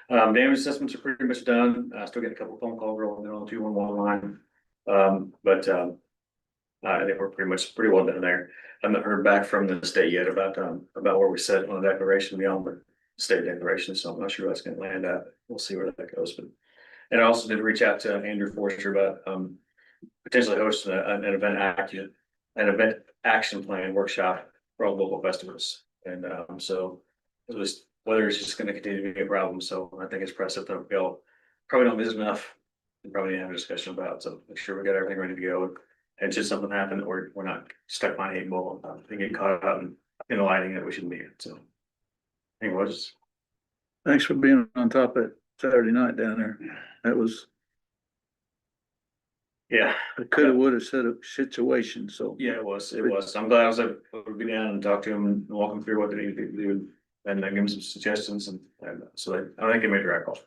Damage assessments are pretty much done. Still getting a couple of phone calls rolling on 211 line. I think we're pretty well done there. I haven't heard back from the state yet about where we set on the declaration beyond the state declaration. So I'm not sure that's gonna land at. We'll see where that goes. And I also did reach out to Andrew Forster about potentially hosting an event action plan workshop for all local festivals. And so it was weather is just gonna continue to be a problem. So I think it's impressive that we'll probably don't visit enough and probably need to have a discussion about. So make sure we got everything ready to go. And should something happen, or we're not stuck behind 8 ball and get caught up in the lighting that we shouldn't be in. So anyways. Thanks for being on top of it Saturday night down there. That was Yeah, a coulda, woulda, shoulda situation, so. yeah, it was. I'm glad I was able to be down and talk to them and walk them through what they need to do and then give them some suggestions and so I think they made the right call.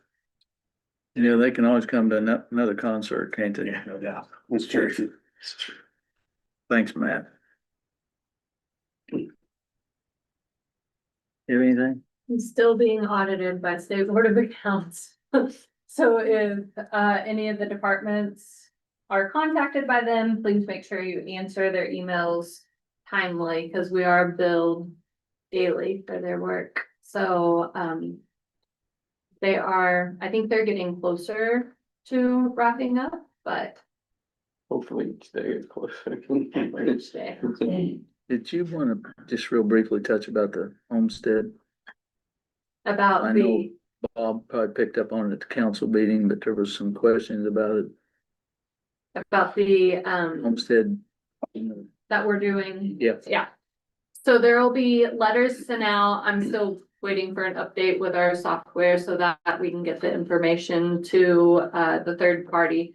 You know, they can always come to another concert, can't they? Yeah, no doubt. That's true. Thanks, Matt. You have anything? I'm still being audited by State Board of Accounts. So if any of the departments are contacted by them, please make sure you answer their emails timely, because we are billed daily for their work. So I think they're getting closer to wrapping up, but Hopefully each day is closer. each day. Did you wanna just real briefly touch about the homestead? About I know Bob probably picked up on it at the council meeting, but there was some questions about it. the Homestead. that we're doing. Yeah. Yeah. So there will be letters sent out. I'm still waiting for an update with our software so that we can get the information to the third party.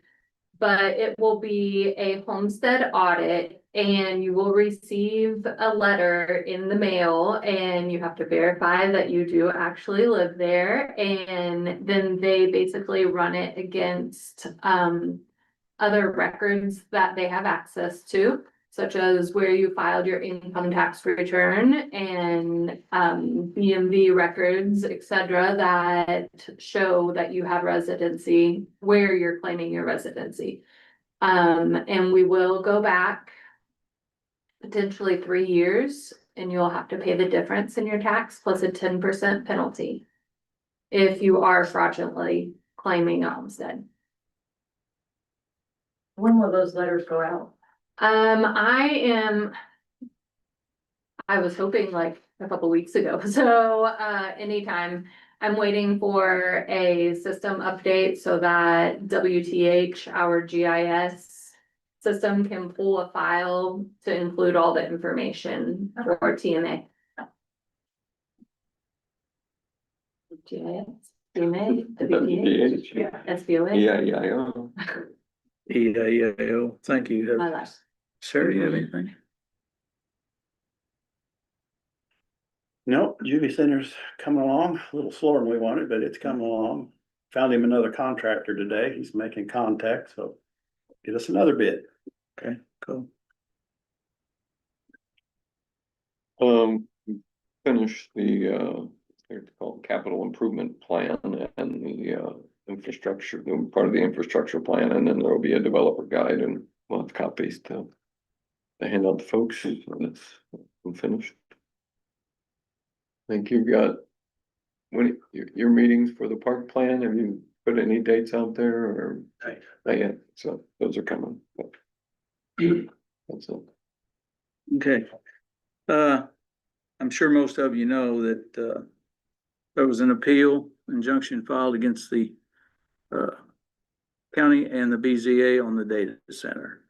But it will be a homestead audit and you will receive a letter in the mail and you have to verify that you do actually live there. And then they basically run it against other records that they have access to, such as where you filed your income tax return and BMV records, etc., that show that you have residency, where you're claiming your residency. And we will go back potentially 3 years and you'll have to pay the difference in your tax plus a 10% penalty if you are fraudulently claiming a homestead. When will those letters go out? I was hoping like a couple weeks ago, so anytime. I'm waiting for a system update so that WTH, our GIS system, can pull a file to include all the information for TMA. GIS, TMA, WTH, SBOA. Yeah. EAO, thank you. My last. Sarah, you have anything? No, Juvie Center's coming along, a little slower than we wanted, but it's coming along. Found him another contractor today. He's making contact, so get us another bid. Okay, cool. Finish the, it's called capital improvement plan and the, infrastructure, part of the infrastructure plan, and then there will be a developer guide and we'll have copies to hand out to folks when it's finished. I think you've got, when, your meetings for the park plan, have you put any dates out there or? Not yet, so those are coming. That's it. Okay. I'm sure most of you know that, there was an appeal injunction filed against the, county and the BZA on the data center.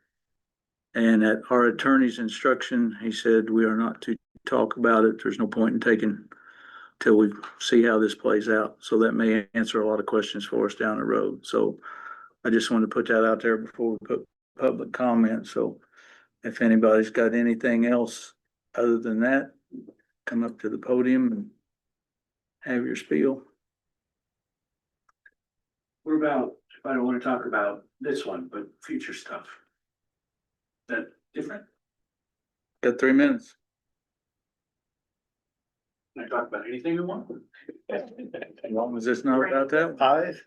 And at our attorney's instruction, he said, we are not to talk about it. There's no point in taking till we see how this plays out. So that may answer a lot of questions for us down the road. So I just wanted to put that out there before we put public comment. So if anybody's got anything else other than that, come up to the podium and have your spiel. What about, if I don't wanna talk about this one, but future stuff? That different? Got 3 minutes. Can I talk about anything you want? As long as it's not about that. Pies?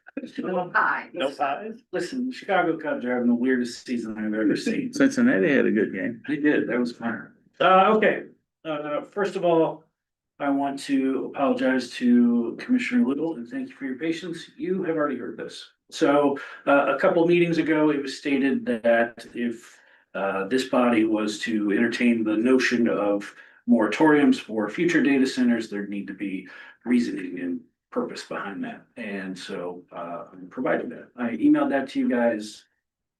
Hi. No pies? Listen, the Chicago Cubs are having the weirdest season I've ever seen. Cincinnati had a good game. They did, that was fun. Okay, first of all, I want to apologize to Commissioner Little and thank you for your patience. You have already heard this. So, a couple of meetings ago, it was stated that if this body was to entertain the notion of moratoriums for future data centers, there'd need to be reasoning and purpose behind that. And so, I'm providing that. I emailed that to you guys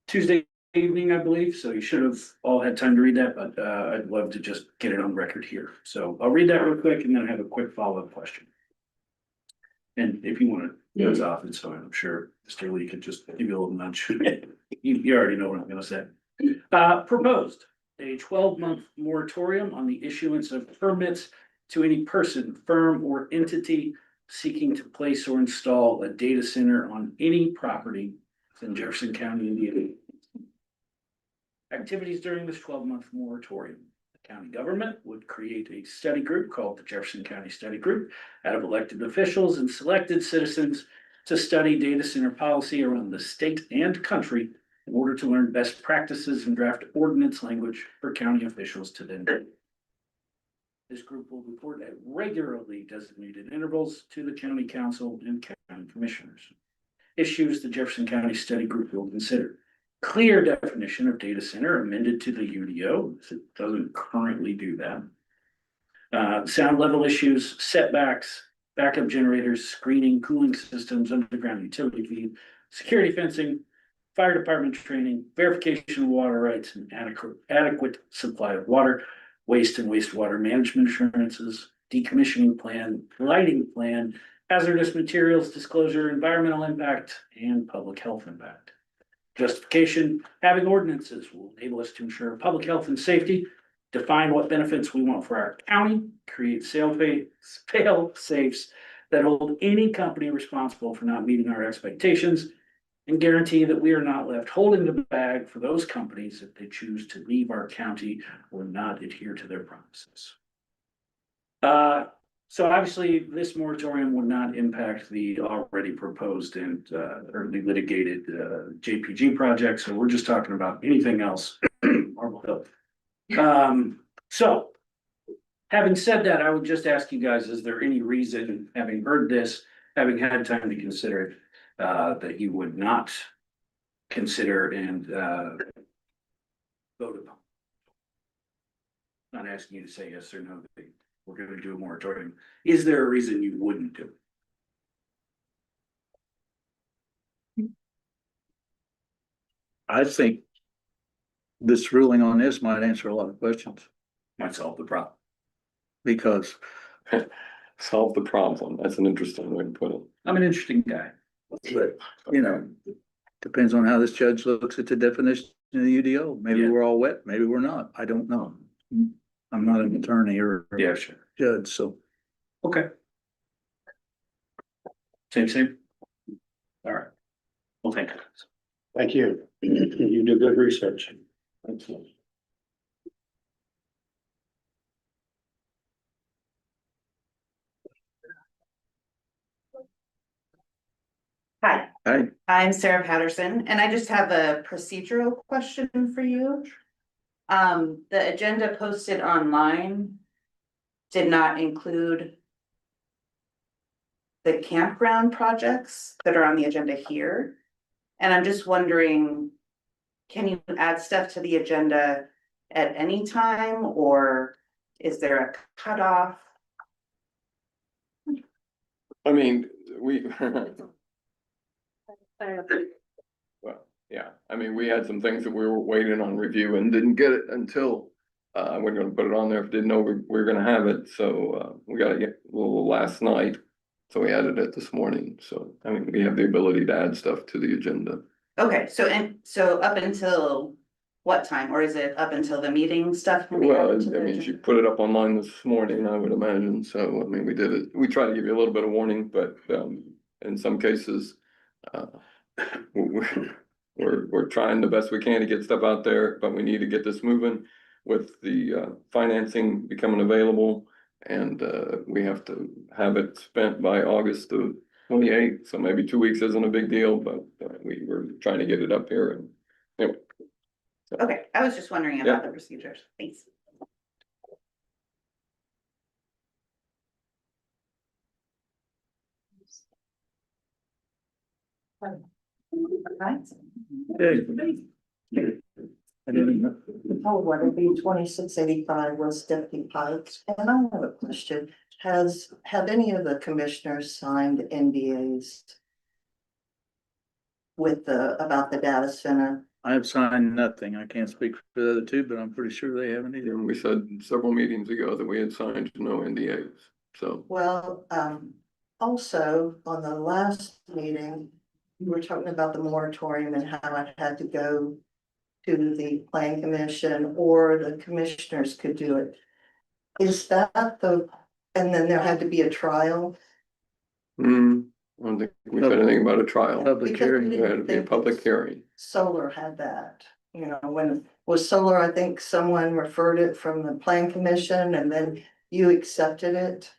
Tuesday evening, I believe, so you should have all had time to read that, but I'd love to just get it on record here. So I'll read that real quick and then I have a quick follow-up question. And if you want to nose off, it's fine. I'm sure Mr. Lee could just give you a little nudge. You already know what I'm gonna say. Proposed a 12-month moratorium on the issuance of permits to any person, firm, or entity seeking to place or install a data center on any property in Jefferson County, Indiana. Activities during this 12-month moratorium. The county government would create a study group called the Jefferson County Study Group out of elected officials and selected citizens to study data center policy around the state and country in order to learn best practices and draft ordinance language for county officials to then do. This group will report at regularly designated intervals to the county council and county commissioners. Issues the Jefferson County Study Group will consider. Clear definition of data center amended to the UDO, it doesn't currently do that. Sound level issues, setbacks, backup generators, screening, cooling systems, underground utility feed, security fencing, fire department training, verification of water rights, and adequate supply of water, waste and wastewater management assurances, decommissioning plan, lighting plan, hazardous materials disclosure, environmental impact, and public health impact. Justification, having ordinances will enable us to ensure public health and safety, define what benefits we want for our county, create fail safes that hold any company responsible for not meeting our expectations, and guarantee that we are not left holding the bag for those companies if they choose to leave our county or not adhere to their promises. So obviously, this moratorium would not impact the already proposed and currently litigated JPG project, so we're just talking about anything else, Marble Hill. So, having said that, I would just ask you guys, is there any reason, having heard this, having had time to consider it, that you would not consider and vote upon? Not asking you to say yes or no, but we're gonna do a moratorium. Is there a reason you wouldn't do it? I think this ruling on this might answer a lot of questions Might solve the problem. because Solve the problem. That's an interesting way to put it. I'm an interesting guy. But, you know, depends on how this judge looks at the definition of the UDO. Maybe Yeah. we're all wet, maybe we're not. I don't know. I'm not an attorney or Yeah, sure. judge, so. Okay. Same. All right. Well, thank you. Thank you. You do good research. Hi, Hey, I'm Sarah Patterson, and I just have a procedural question for you. The agenda posted online did not include the campground projects that are on the agenda here. And I'm just wondering, can you add stuff to the agenda at any time, or is there a cutoff? I mean, we, well, yeah, I mean, we had some things that we were waiting on review and didn't get it until. We're gonna put it on there, didn't know we were gonna have it, so we got it a little last night. So we added it this morning, so I mean, we have the ability to add stuff to the agenda. Okay, so up until what time, or is it up until the meeting stuff? can be Well, added to the I mean, she agenda? put it up online this morning, I would imagine, so I mean, we did it, we try to give you a little bit of warning, but in some cases. We're trying the best we can to get stuff out there, but we need to get this moving with the financing becoming available. And we have to have it spent by August the 28th, so maybe 2 weeks isn't a big deal, but we were trying to get it up here and anyway. Okay, I was just wondering about the procedures, thanks. Oh, what would be 2685 was Deputy Pikes, and I have a question. Have any of the commissioners signed NDAs about the data center? I have signed nothing. I can't speak for the other two, but I'm pretty sure they haven't either. And we said several meetings ago that we had signed no NDAs, so. Well, also, on the last meeting, you were talking about the moratorium and how it had to go to the plan commission, or the commissioners could do it. Is that and then there had to be a trial? I don't think we said anything about a trial. Public Because hearing. we There had to didn't be a think public hearing. Solar had that, you know, when was solar, I think someone referred it from the plan commission and then you accepted it.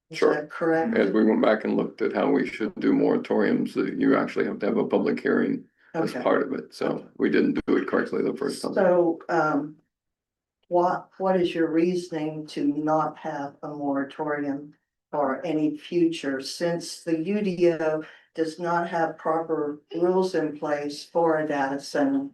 Is Sure. that correct? As we went back and looked at how we should do moratoriums, you actually have to have a public hearing as Okay. part of it, so we didn't do it correctly the first time. So, what is your reasoning to not have a moratorium or any future, since the UDO does not have proper rules in place for a data center?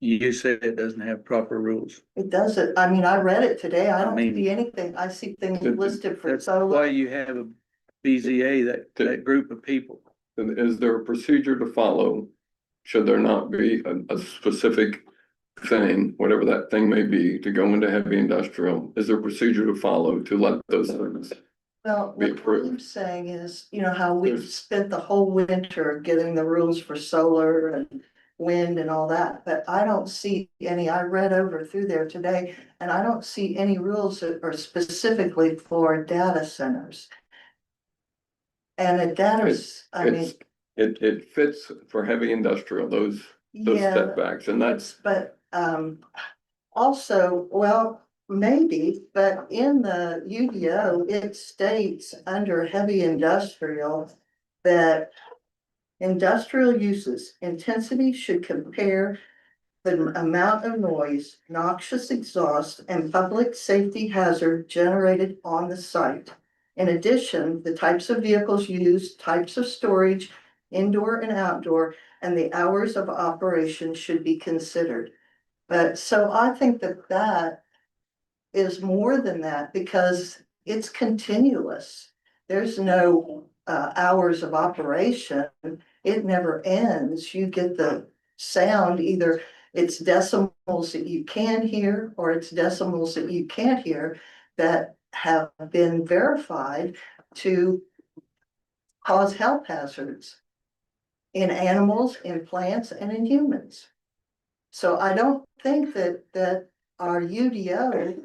You say it doesn't have proper rules. It doesn't, I mean, I read it today, I don't mean- see anything, I see things Did- listed for That's why solar. you have a BZA, that group of people. And is there a procedure to follow? Should there not be a specific thing, whatever that thing may be, to go into heavy industrial? Is there a procedure to follow to let those things? Well, be what approved? I'm saying is, you know, how we've There's- spent the whole winter getting the rules for solar and wind and all that, but I don't see any, I read over through there today, and I don't see any rules that are specifically for data centers. And a I mean, It fits for heavy industrial, those yeah, setbacks, and that's, but, also, well, maybe, but in the UDO, it states under heavy industrial that industrial uses intensity should compare the amount of noise, noxious exhaust, and public safety hazard generated on the site. In addition, the types of vehicles used, types of storage, indoor and outdoor, and the hours of operation should be considered. But so I think that that is more than that, because it's continuous. There's no hours of operation. It never ends. You get the sound, either it's decimals that you can hear or it's decimals that you can't hear, that have been verified to cause health hazards in animals, in plants, and in humans. So I don't think that our UDO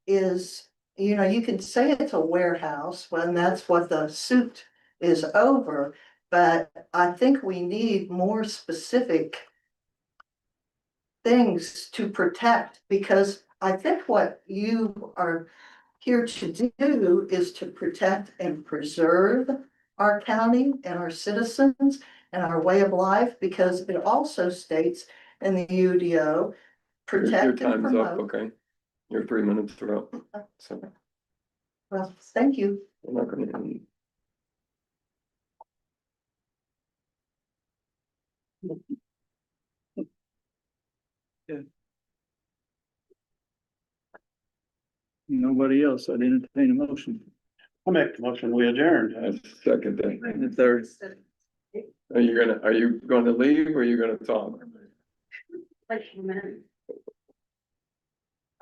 is, you know, you can say it's a warehouse when that's what the suit is over. But I think we need more specific things to protect, because I think what you are here to do is to protect and preserve our county and our citizens and our way of life, because it also states in the UDO, Your protect and time's up, promote. okay? Your 3 minutes are up, so Well, thank you. I'm not gonna end. Nobody else, I'd entertain a motion. I'll make the motion, we adjourned. I second that. And the third, Are you gonna leave or are you gonna talk?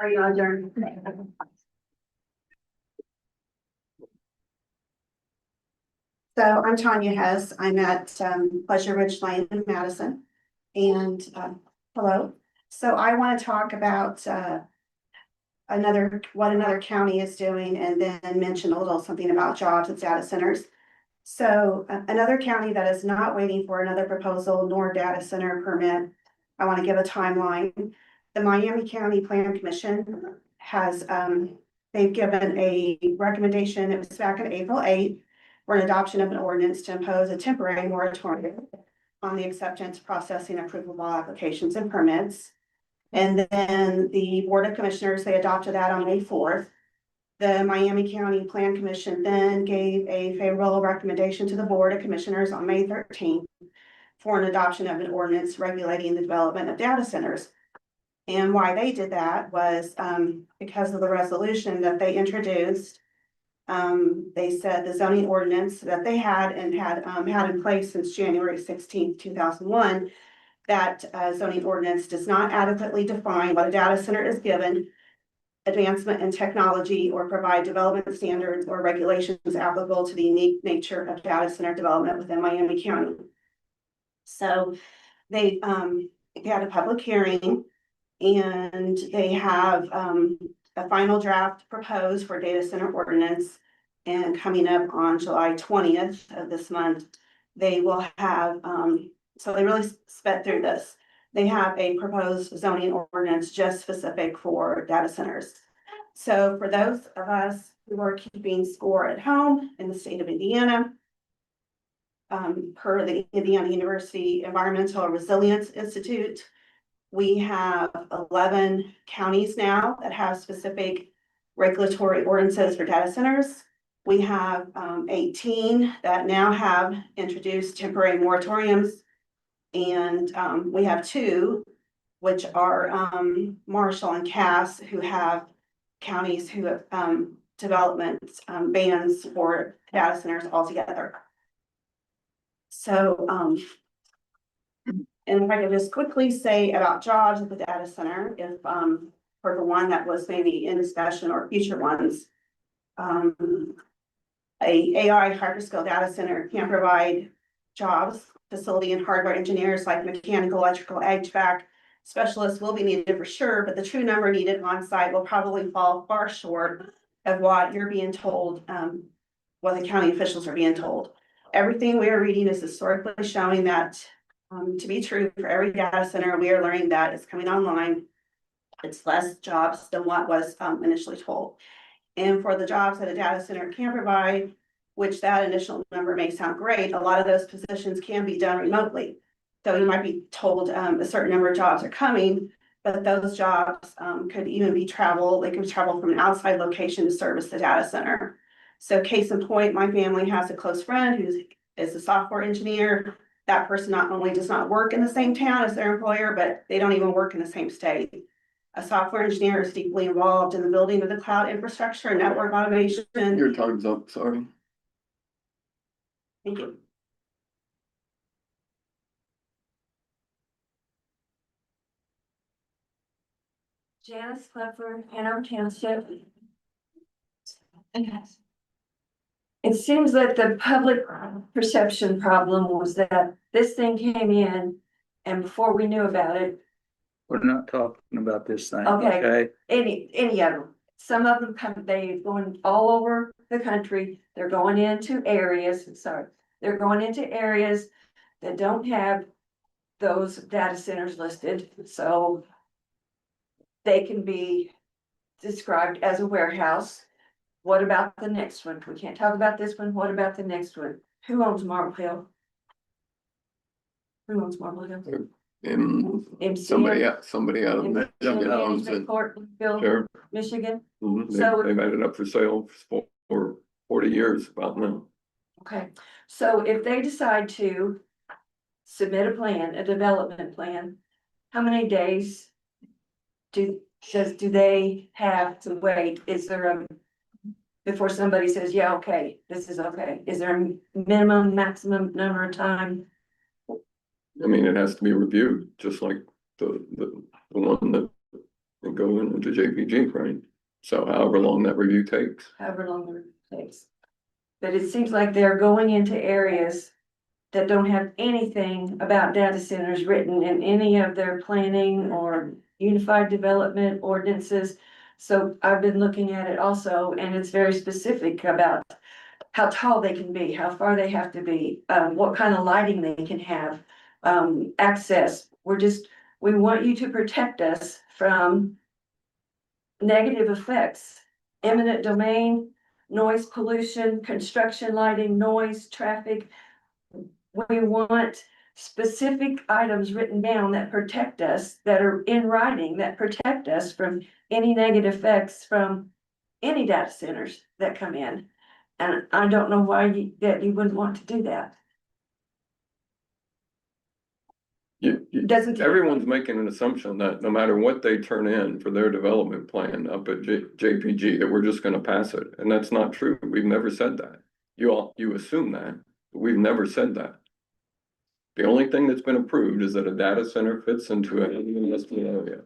Are you adjourned? So I'm Tanya Hess. I'm at Pleasure Ridge Lane in Madison. And hello. So I want to talk about what another county is doing, and then mention a little something about jobs at data centers. So another county that is not waiting for another proposal nor data center permit, I want to give a timeline. The Miami County Plan Commission has, they've given a recommendation, it was back on April 8th, for an adoption of an ordinance to impose a temporary moratorium on the acceptance, processing, approval of all applications and permits. And then the Board of Commissioners, they adopted that on May 4th. The Miami County Plan Commission then gave a favorable recommendation to the Board of Commissioners on May 13th for an adoption of an ordinance regulating the development of data centers. And why they did that was because of the resolution that they introduced. They said the zoning ordinance that they had in place since January 16th, 2001, that zoning ordinance does not adequately define what a data center is given advancement in technology or provide development standards or regulations applicable to the unique nature of data center development within Miami County. So they had a public hearing, and they have a final draft proposed for data center ordinance. And coming up on July 20th of this month, they will have, so they really sped through this. They have a proposed zoning ordinance just specific for data centers. So for those of us who are keeping score at home in the state of Indiana, per the Indiana University Environmental Resilience Institute, we have 11 counties now that have specific regulatory ordinances for data centers. We have 18 that now have introduced temporary moratoriums. And we have 2, which are Marshall and Cass, who have counties who have development bans for data centers altogether. So, and if I could just quickly say about jobs at the data center, if for the one that was maybe in discussion or future ones, a AI hyperscale data center can provide jobs. Facility and hardware engineers like mechanical, electrical, HVAC specialists will be needed for sure, but the true number needed on site will probably fall far short of what you're being told, what the county officials are being told. Everything we are reading is historically showing that to be true for every data center we are learning that is coming online. It's less jobs than what was initially told. And for the jobs that a data center can provide, which that initial number may sound great, a lot of those positions can be done remotely. So you might be told a certain number of jobs are coming, but those jobs could even be travel. They could travel from an outside location to service the data center. So case in point, my family has a close friend who is a software engineer. That person not only does not work in the same town as their employer, but they don't even work in the same state. A software engineer is deeply involved in the building of the cloud infrastructure and network automation. Your time's up, sorry. Thank you. Janice Clifford, Hanover Township. It seems that the public perception problem was that this thing came in, and before we knew about it, we're not talking about this thing, Okay. okay? any of them. some of them come, they going all over the country, they're going into areas, they're going into areas that don't have those data centers listed, so they can be described as a warehouse. What about the next one? We can't talk about this one. What about the next one? Who owns Marble Hill? Who owns Marble Hill? And somebody, somebody out of Michigan owns it. Management Court, Bill, Sure. Michigan. Mhm. So- They've had it up for sale for 40 years about now. Okay, so if they decide to submit a plan, a development plan, how many days do they have to wait? Is there a, before somebody says, yeah, okay, this is okay, is there a minimum, maximum number of time? I mean, it has to be reviewed, just like the one that will go into JPG, right? So however long that review takes. However long it takes. But it seems like they're going into areas that don't have anything about data centers written in any of their planning or unified development ordinances. So I've been looking at it also, and it's very specific about how tall they can be, how far they have to be, what kind of lighting they can have, access. We want you to protect us from negative effects, eminent domain, noise pollution, construction lighting, noise, traffic. We want specific items written down that protect us, that are in writing, that protect us from any negative effects from any data centers that come in. And I don't know why that you wouldn't want to do that. Doesn't. Everyone's making an assumption that no matter what they turn in for their development plan up at JPG, that we're just gonna pass it, and that's not true. We've never said that. You assume that, but we've never said that. The only thing that's been approved is that a data center fits into a heavy industrial area.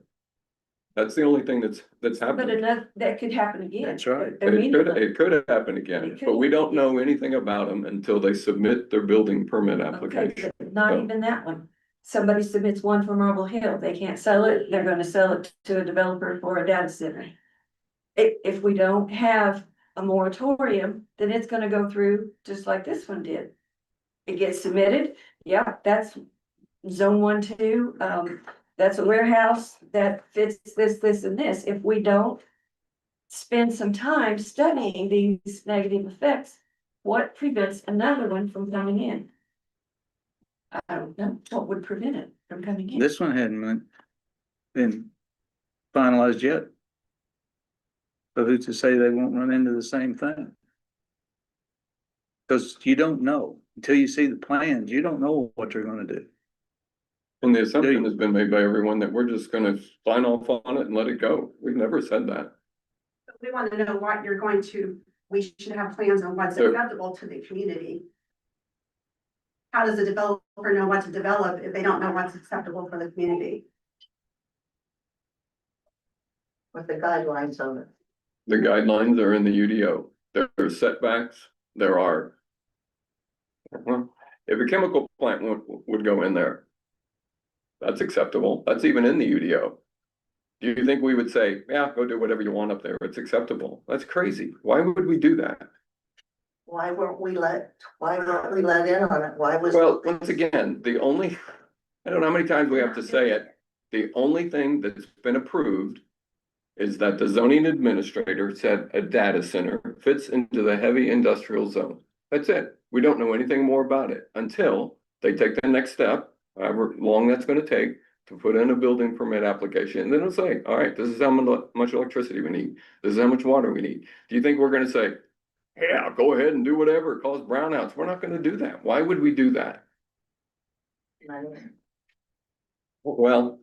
That's the only thing that's But happened. that could happen again. That's right. It could happen again, It could. but we don't know anything about them until they submit their building permit Okay, application. but not even that one. Somebody submits one for Marble Hill, they can't sell it, they're gonna sell it to a developer for a data center. If we don't have a moratorium, then it's gonna go through just like this one did. It gets submitted, yeah, that's zone 1, 2, that's a warehouse that fits this, and this. If we don't spend some time studying these negative effects, what prevents another one from coming in? I don't know what would prevent it from coming in. This one hadn't been finalized yet. But who's to say they won't run into the same thing? Cause you don't know, until you see the plans, you don't know what they're gonna do. And the assumption has been made by everyone that we're just gonna sign off on it and let it go. We've never said that. We want to know what you're going to, we should have plans on what's So- acceptable to the community. How does the developer know what to develop if they don't know what's acceptable for the community? With the guidelines on it. The guidelines are in the UDO. There are setbacks, there are. Well, if a chemical plant would go in there, that's acceptable. That's even in the UDO. Do you think we would say, yeah, go do whatever you want up there, it's acceptable? That's crazy. Why would we do that? Why weren't we let in on it? Why was? Well, once again, I don't know how many times we have to say it. The only thing that's been approved is that the zoning administrator said a data center fits into the heavy industrial zone. That's it. We don't know anything more about it until they take the next step, however long that's gonna take, to put in a building permit application. And then it'll say, all right, this is how much electricity we need. This is how much water we need. Do you think we're gonna say, yeah, go ahead and do whatever, cause brownouts? We're not gonna do that. Why would we do that? Well,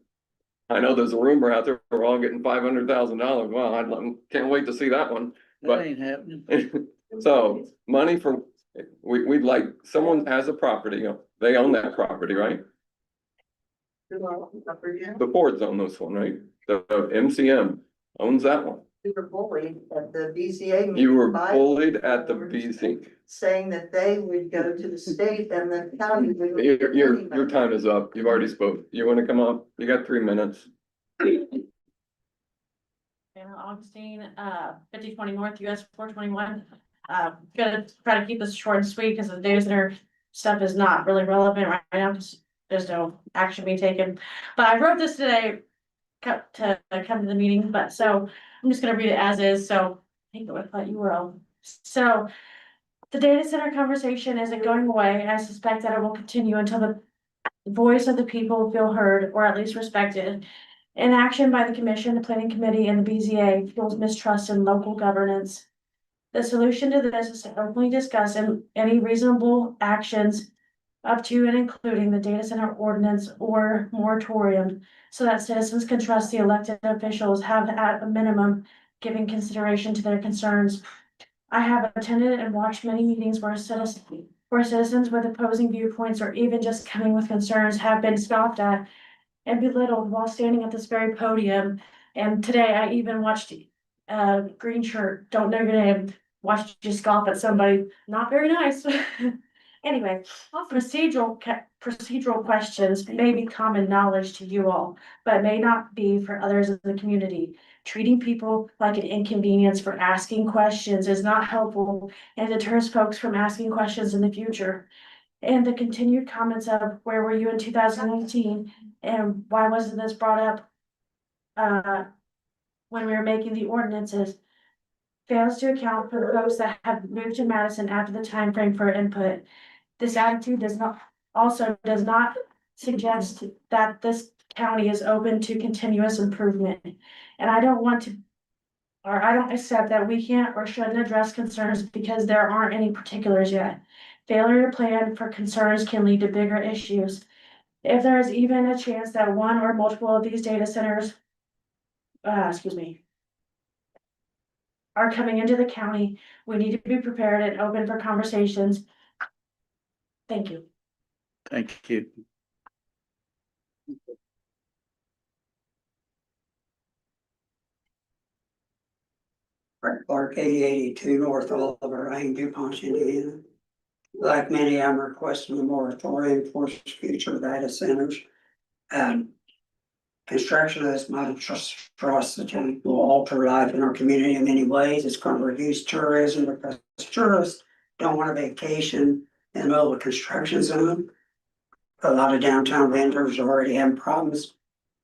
I know there's a rumor out there, we're all getting $500,000. Wow, can't wait to see that one. That ain't happening. So money for, we'd like, someone has a property, they own that property, right? The boards own this one, right? The MCM owns that one. We were bullied at the BCA. meeting You were by bullied at the boards, BC. Saying that they would go to the state and the county. would- Your time is up. You've already spoke. You wanna come up? You got 3 minutes. Anna Augustine, 5020 North US 421. Gonna try to keep this short and sweet because the data center stuff is not really relevant right now because there's no action being taken. But I wrote this today to come to the meeting, but so I'm just gonna read it as is, so take it with what you will. So the data center conversation isn't going away, and I suspect that it will continue until the voice of the people feel heard or at least respected. Inaction by the commission, the planning committee, and the BZA fuels mistrust in local governance. The solution to this is to openly discuss any reasonable actions up to and including the data center ordinance or moratorium, so that citizens can trust the elected officials have at a minimum giving consideration to their concerns. I have attended and watched many meetings where citizens with opposing viewpoints or even just coming with concerns have been scoffed at and belittled while standing at this very podium. And today I even watched green shirt, don't know your name, watched you scoff at somebody, not very nice. Anyway, procedural questions may be common knowledge to you all, but may not be for others in the community. Treating people like an inconvenience for asking questions is not helpful and deters folks from asking questions in the future. And the continued comments of where were you in 2018 and why wasn't this brought up when we were making the ordinances fails to account for the folks that have moved to Madison after the time frame for input. This attitude does not suggest that this county is open to continuous improvement. And I don't accept that we can't or shouldn't address concerns because there aren't any particulars yet. Failure to plan for concerns can lead to bigger issues. If there is even a chance that one or multiple of these data centers, are coming into the county, we need to be prepared and open for conversations. Thank you. Thank you. Clark 8082 North Oliver Lane, DuPont, Indiana. Like many, I'm requesting a moratorium for future data centers. Construction of this monstrosity will alter life in our community in many ways. It's going to reduce tourism because tourists don't want a vacation in the middle of a construction zone. A lot of downtown vendors are already having problems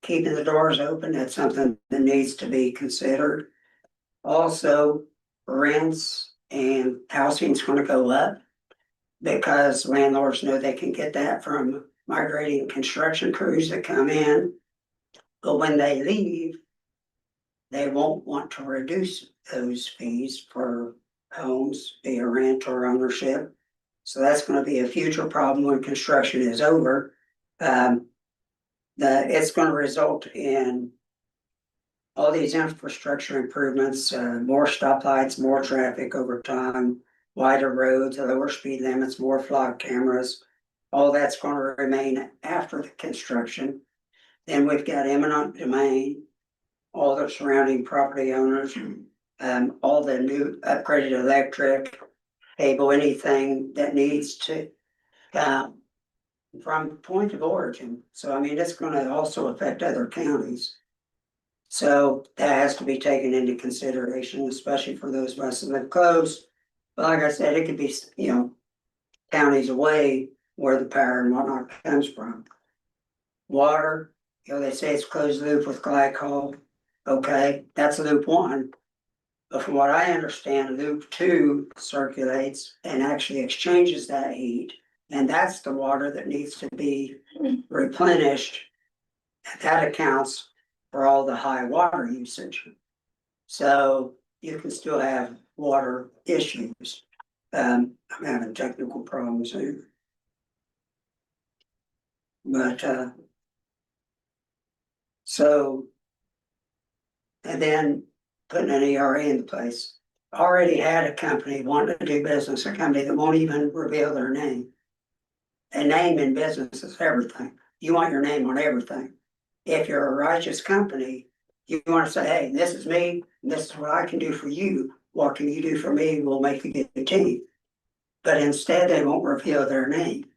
keeping the doors open. That's something that needs to be considered. Also, rents and housing is going to go up because landlords know they can get that from migrating construction crews that come in. But when they leave, they won't want to reduce those fees for homes, be it rent or ownership. So that's going to be a future problem when construction is over. It's going to result in all these infrastructure improvements, more stoplights, more traffic over time, wider roads, lower speed limits, more flock cameras. All that's going to remain after the construction. Then we've got eminent domain, all the surrounding property owners, all the new upgraded electric, cable, anything that needs to from point of origin. So I mean, it's going to also affect other counties. So that has to be taken into consideration, especially for those of us that live close. But like I said, it could be, counties away where the power and whatnot comes from. Water, they say it's closed loop with glycol. Okay, that's loop 1. But from what I understand, loop 2 circulates and actually exchanges that heat. And that's the water that needs to be replenished. And that accounts for all the high water usage. So you can still have water issues. I'm having technical problems here. But and then putting an ERA into place. Already had a company wanting to do business, a company that won't even reveal their name. A name in business is everything. You want your name on everything. If you're a righteous company, you want to say, hey, this is me, and this is what I can do for you. What can you do for me? We'll make a good team. But instead, they won't reveal their name.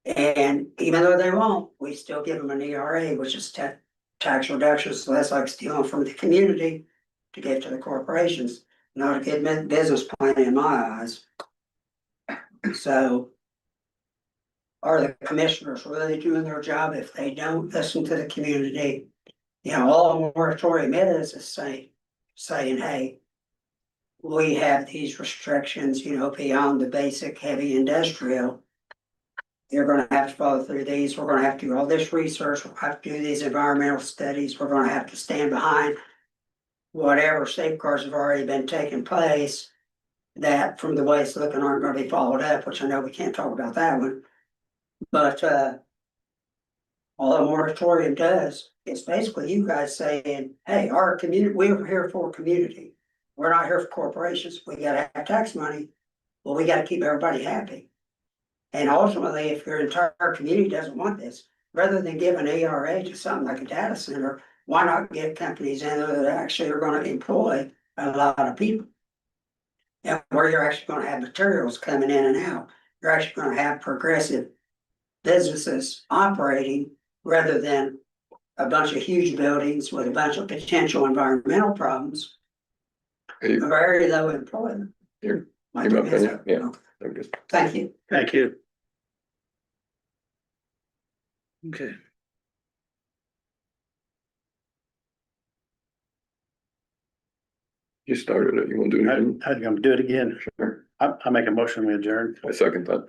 And even though they won't, we still give them an ERA, which is tax reductions, so that's like stealing from the community to give to the corporations. Not a good business plan in my eyes. So are the commissioners really doing their job if they don't listen to the community? You know, all a moratorium is saying, hey, we have these restrictions, you know, beyond the basic heavy industrial. You're gonna have to follow through these, we're gonna have to do all this research, we'll have to do these environmental studies, we're gonna have to stand behind whatever safeguards have already been taking place that from the way it's looking aren't gonna be followed up, which I know we can't talk about that one. But all a moratorium does is basically you guys saying, hey, our community, we're here for community. We're not here for corporations. We gotta have tax money. Well, we gotta keep everybody happy. And ultimately, if your entire community doesn't want this, rather than give an ARA to something like a data center, why not get companies in there that actually are gonna employ a lot of people? And where you're actually gonna have materials coming in and out, you're actually gonna have progressive businesses operating rather than a bunch of huge buildings with a bunch of potential environmental problems. Hey, Very low employment. Here, My give my opinion. opinion, yeah. I guess. Thank you. Thank you. Okay. You started it, you wanna do it again? I'm gonna do it again. Sure, I make a motion, we adjourn. I second that.